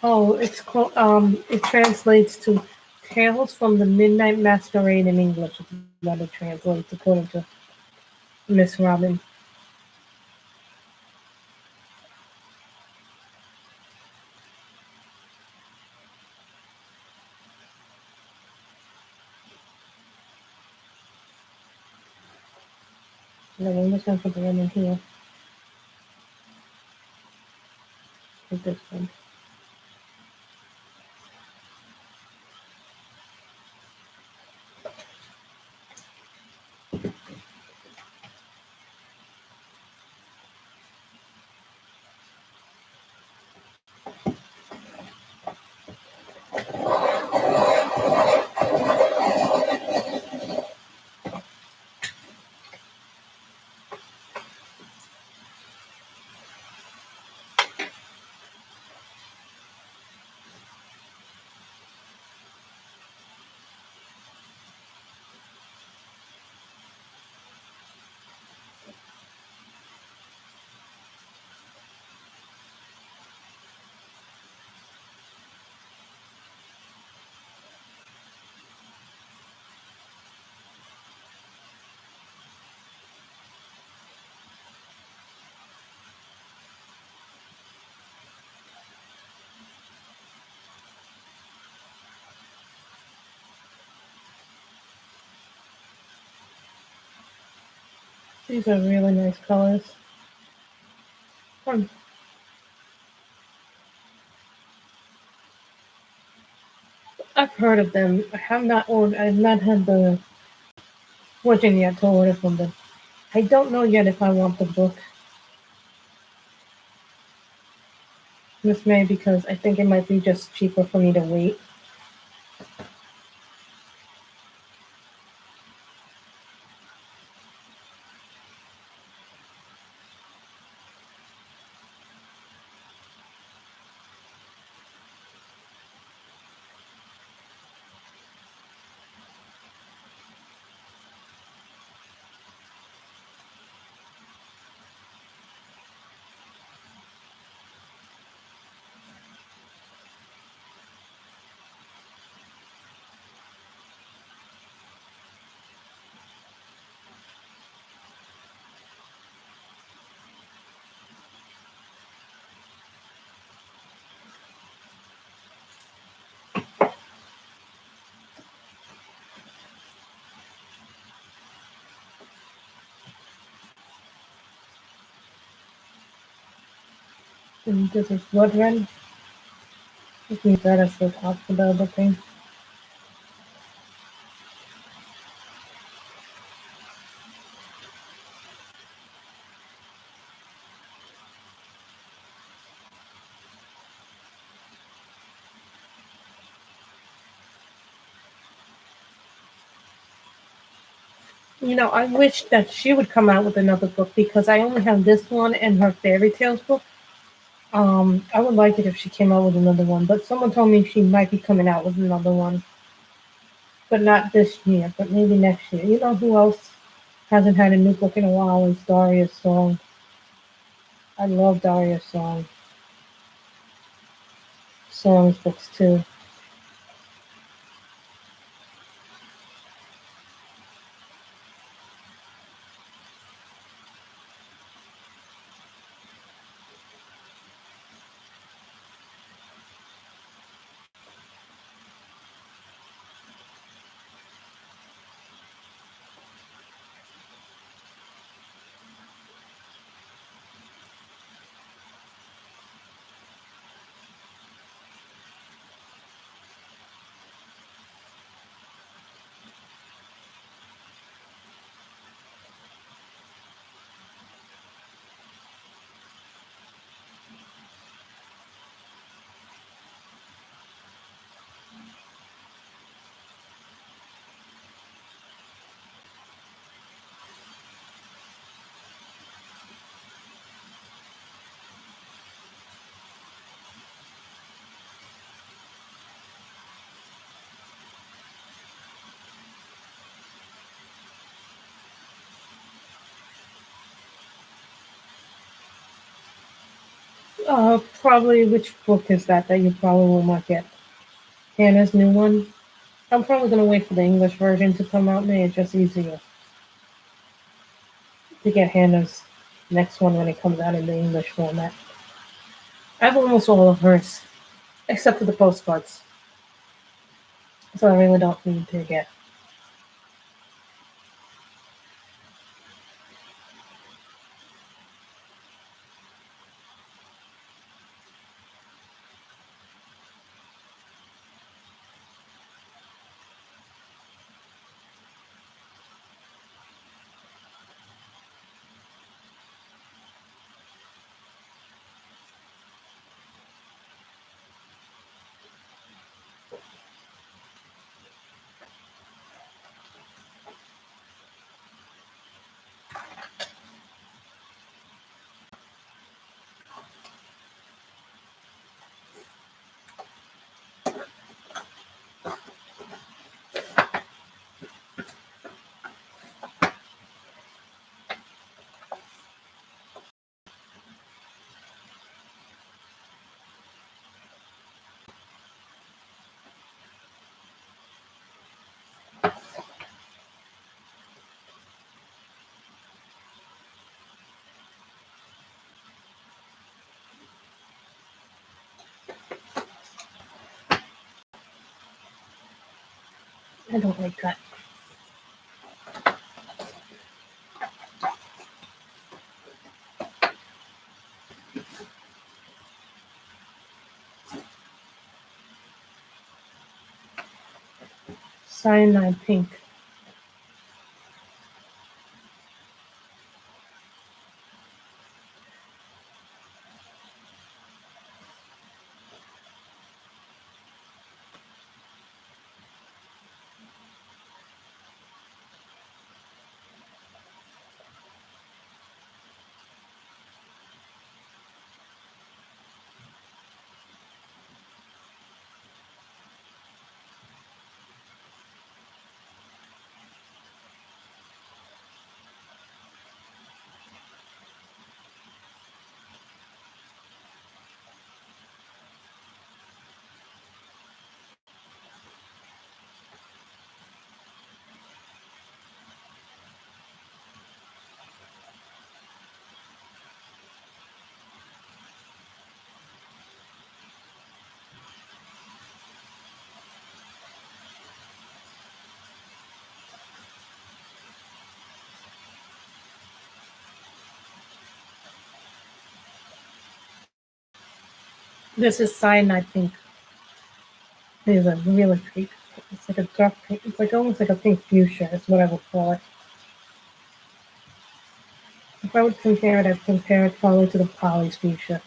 Oh, it's called. It translates to "Tales from the Midnight Masquerade" in English. Is what it translates according to Miss Robin. No, I'm just going to put the one in here. Like this one. These are really nice colors. Hmm. I've heard of them. I have not ordered. I have not had the fortune yet to order from them. I don't know yet if I want the book. This may because I think it might be just cheaper for me to wait. And this is blood red. Let's use that as the top for the other thing. I wish that she would come out with another book because I only have this one and her fairy tales book. I would like it if she came out with another one, but someone told me she might be coming out with another one, but not this year, but maybe next year. You know who else hasn't had a new book in a while is Daria's Song. I love Daria's songs books too. Probably which book is that you probably will not get? Hannah's new one. I'm probably gonna wait for the English version to come out. Maybe it's just easier to get Hannah's next one when it comes out in the English format. I have almost all of hers, except for the postcards, so I really don't need to get. I don't like that. cyanide pink. This is cyanide pink. It is a really pretty. It's like a dark pink. It's like almost like a pink fuchsia. Is what I would call it. If I would compare it, I'd compare it probably to the Polly's fuchsia.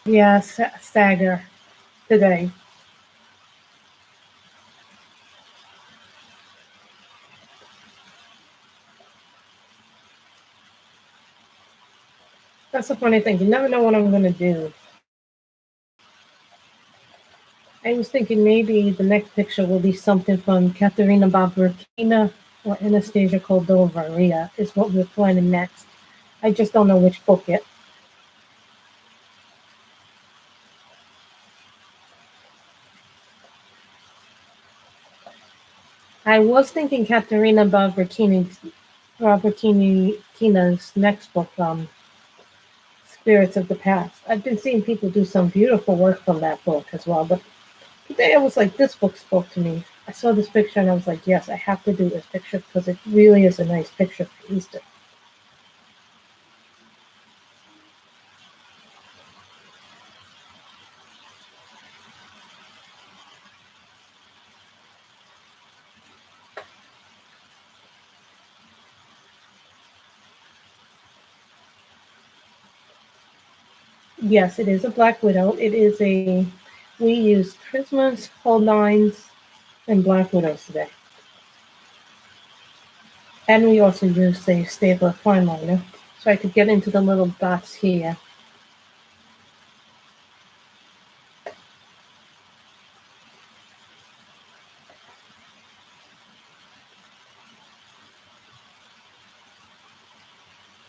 Yeah, Sagor today. That's the funny thing. You never know what I'm going to do. I was thinking maybe the next picture will be something from Katerina Baburkina or Anastasia Koldova. Ria is what we're planning next. I just don't know which book yet. I was thinking Katerina Baburkina's next book, Spirits of the Past. I've been seeing people do some beautiful work from that book as well, but today I was like, this book spoke to me. I saw this picture and I was like, yes, I have to do this picture because it really is a nice picture for Easter. Yes, it is a Black Widow. We use prismas, whole lines, and Black Widows today. And we also use a stapler fine liner. So I could get into the little dots here.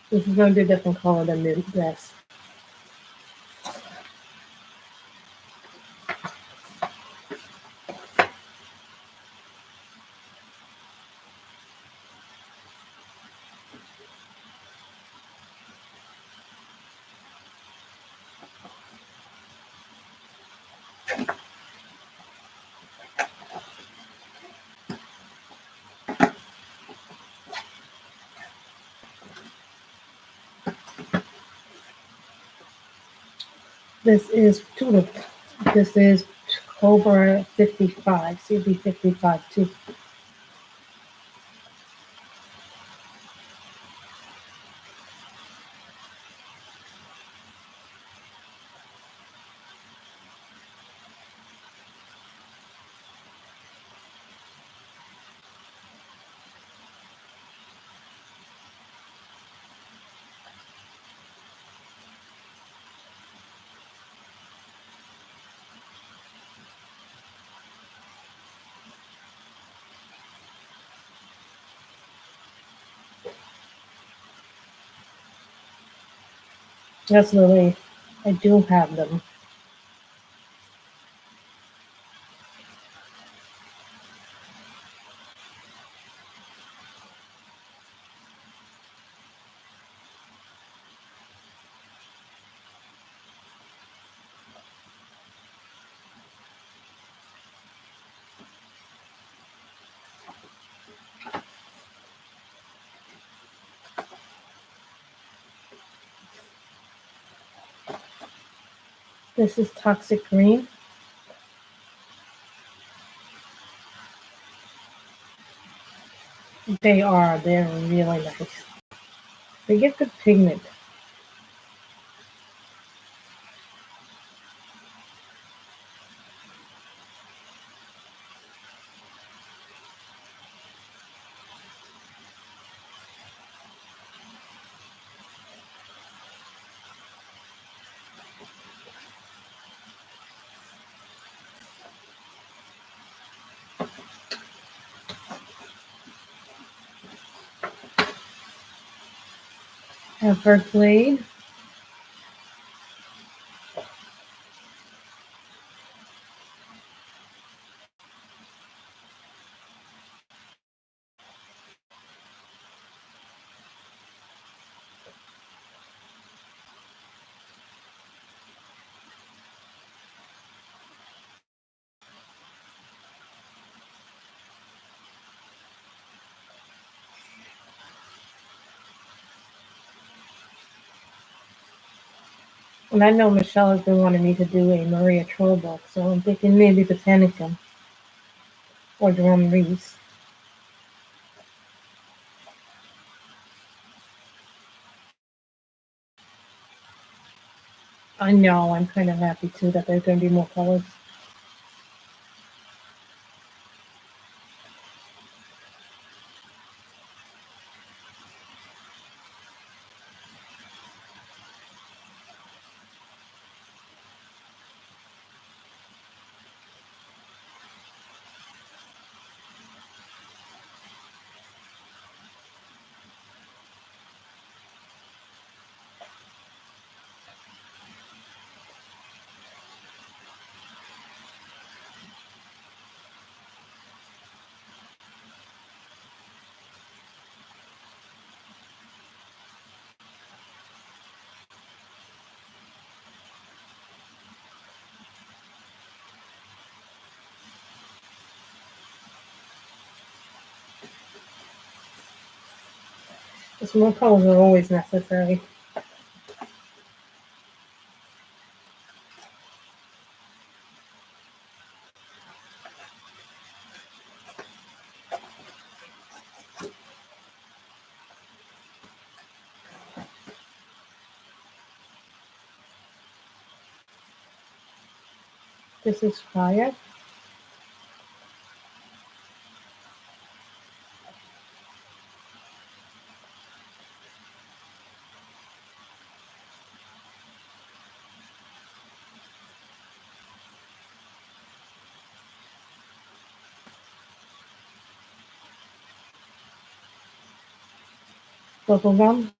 This is going to be a different color than this. This is Tulip. This is Cobra 55, CB 55 too. Yes, Lily. I do have them. This is Toxic Green. They are. They're really nice. They get good pigment. Everglade. And I know Michelle has been wanting me to do a Maria Troll book, so I'm thinking maybe Botanicum or Jerome Reese. I know, I'm kind of happy too that there's going to be more colors. Because more colors are always necessary. This is fire. Bubblegum.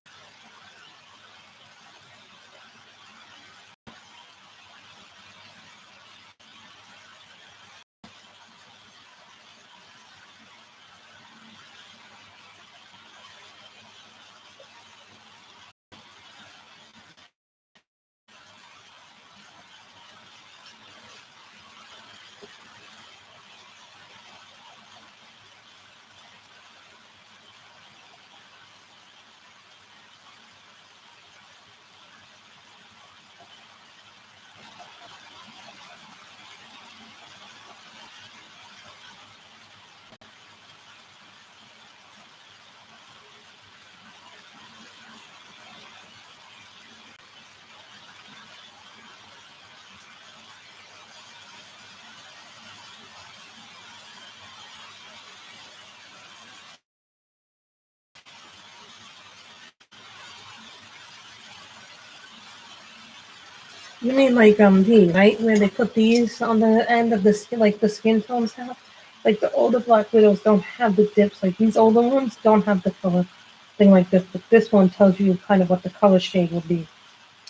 You mean like these, right? Where they put these on the end of the skin, like the skin tones have? Like the older Black Widows don't have the dips. Like these older ones don't have the color thing like this, but this one tells you kind of what the color shade will be.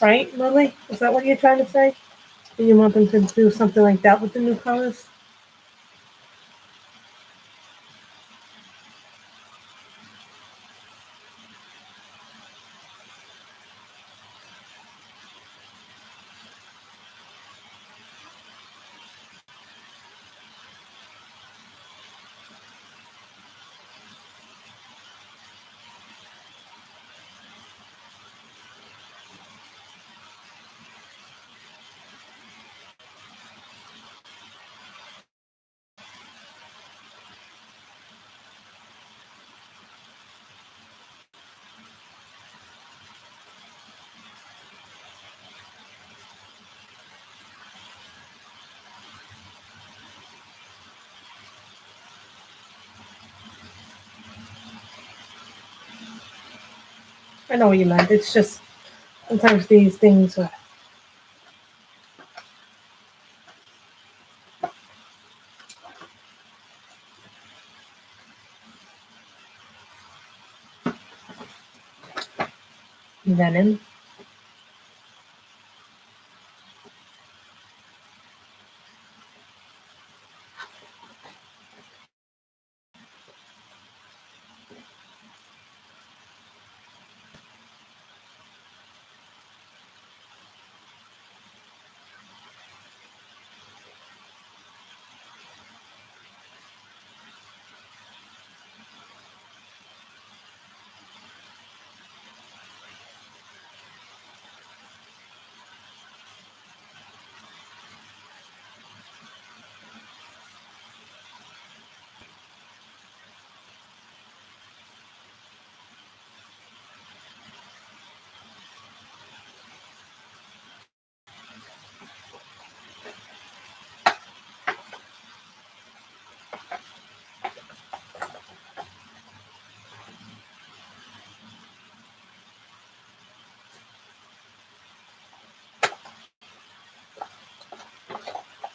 Right, Lily? Is that what you're trying to say? Do you want them to do something like that with the new colors? I know what you meant. It's just sometimes these things are venom.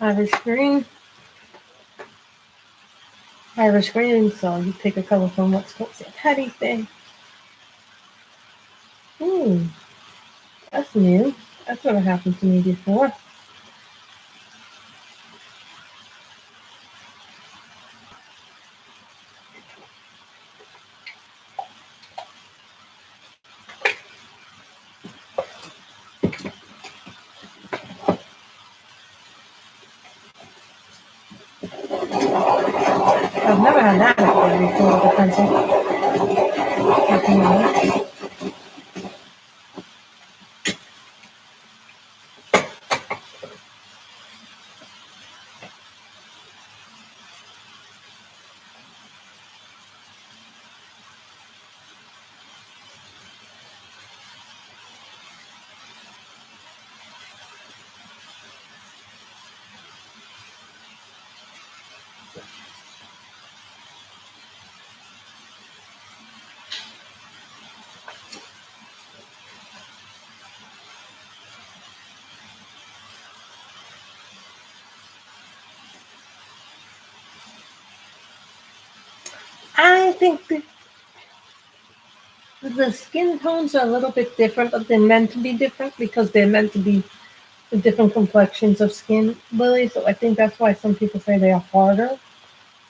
Irish green. Irish green, so you pick a color from what's called St. Patty's Day. Hmm, that's new. That's never happened to me before. I've never had that before with a pencil. Nothing. I think the skin tones are a little bit different, but they're meant to be different because they're meant to be the different complexions of skin, Lily. So I think that's why some people say they are harder.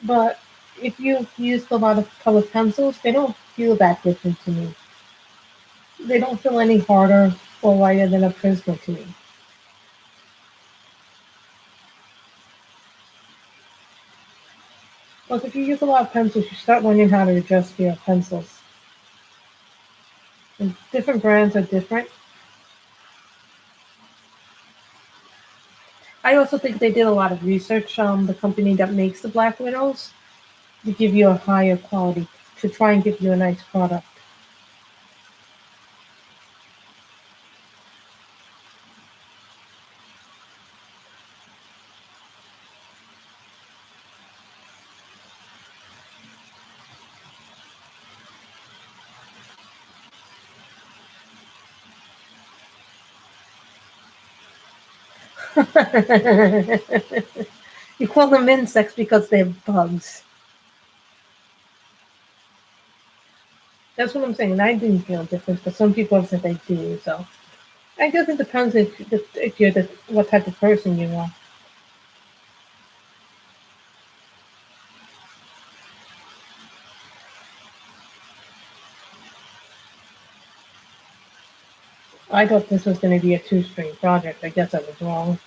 But if you've used a lot of colored pencils, they don't feel that different to me. They don't feel any harder or lighter than a Prisma to me. Plus, if you use a lot of pencils, you start learning how to adjust your pencils. And different brands are different. I also think they did a lot of research on the company that makes the Black Widows to give you a higher quality, to try and give you a nice product. You call them insects because they're bugs. That's what I'm saying. I didn't feel a difference, but some people have said they do. So I guess it depends if you're the what type of person you are. I thought this was going to be a two-string project. I guess I was wrong.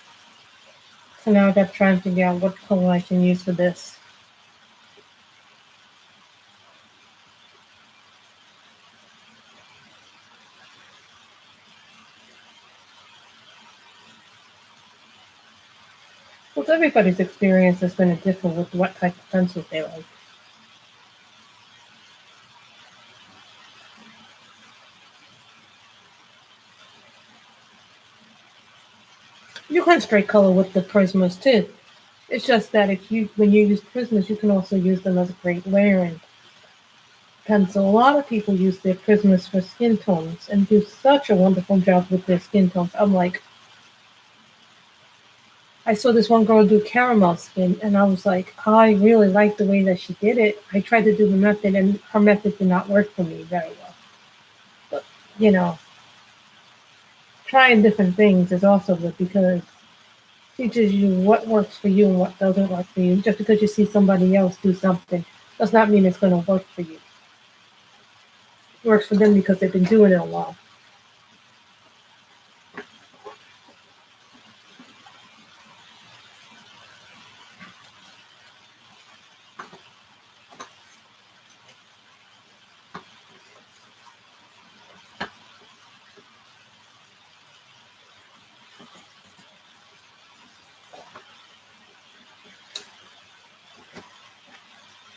So now I got to try and figure out what color I can use for this. Well, everybody's experience is going to differ with what type of pencils they like. You can straight color with the Prismas too. It's just that when you use Prismas, you can also use them as a great layering pencil. A lot of people use their Prismas for skin tones and do such a wonderful job with their skin tones. I'm like, I saw this one girl do caramel skin, and I was like, I really like the way that she did it. I tried to do the method, and her method did not work for me very well. But, you know, trying different things is also good because teaches you what works for you and what doesn't work for you. Just because you see somebody else do something does not mean it's going to work for you. It works for them because they've been doing it a while.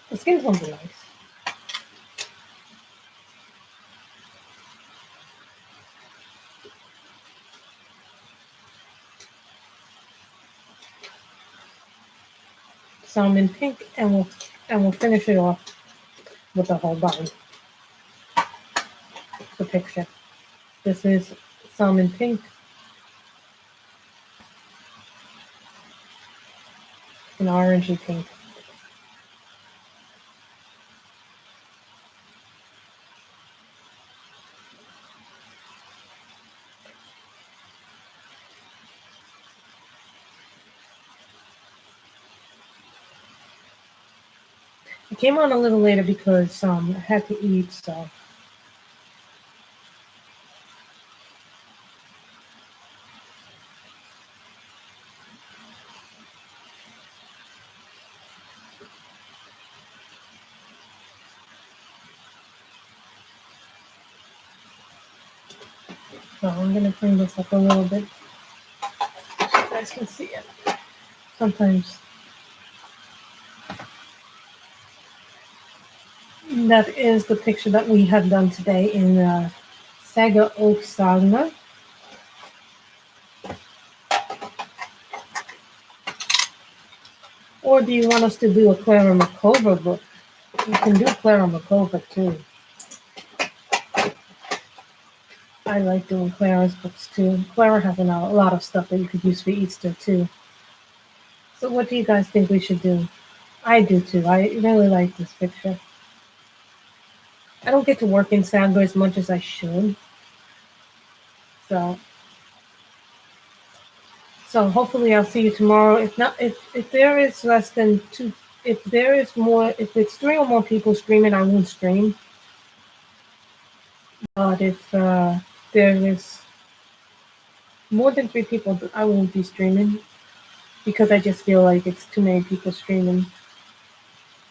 The skin tones are nice. Salmon pink, and we'll finish it off with the whole bind. The picture. This is salmon pink and orangey pink. I came on a little later because I had to eat, so I'm gonna bring this up a little bit so you guys can see it. Sometimes that is the picture that we have done today in Sagor Oak Sagnor. Or do you want us to do a Clara Makova book? You can do Clara Makova too. I like doing Clara's books too. Clara has a lot of stuff that you could use for Easter too. So what do you guys think we should do? I do too. I really like this picture. I don't get to work in Sagor as much as I should. So hopefully I'll see you tomorrow. If not, if there is less than two, if there is more, if it's three or more people streaming, I won't stream. But if there is more than three people, I won't be streaming because I just feel like it's too many people streaming.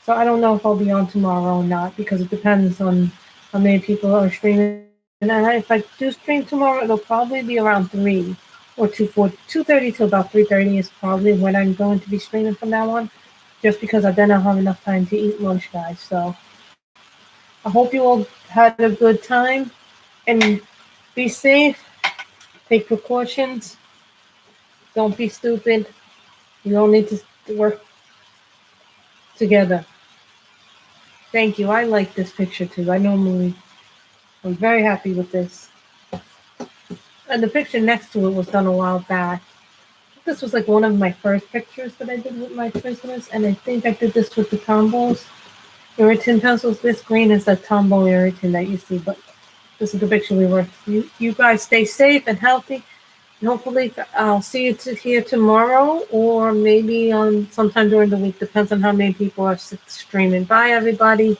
So I don't know if I'll be on tomorrow or not because it depends on how many people are streaming. And if I do stream tomorrow, it'll probably be around 3 or 2:30 to about 3:30 is probably when I'm going to be streaming from now on, just because I then I'll have enough time to eat lunch, guys. So I hope you all had a good time and be safe. Take precautions. Don't be stupid. You all need to work together. Thank you. I like this picture too. I'm very happy with this. And the picture next to it was done a while back. This was like one of my first pictures that I did with my Christmas, and I think I did this with the Tombows. Irritant pencils. This green is the Tombow Irritant that you see, but This is the picture we were. You guys stay safe and healthy. And hopefully, I'll see you here tomorrow, or maybe on sometime during the week. Depends on how many people are streaming. Bye, everybody.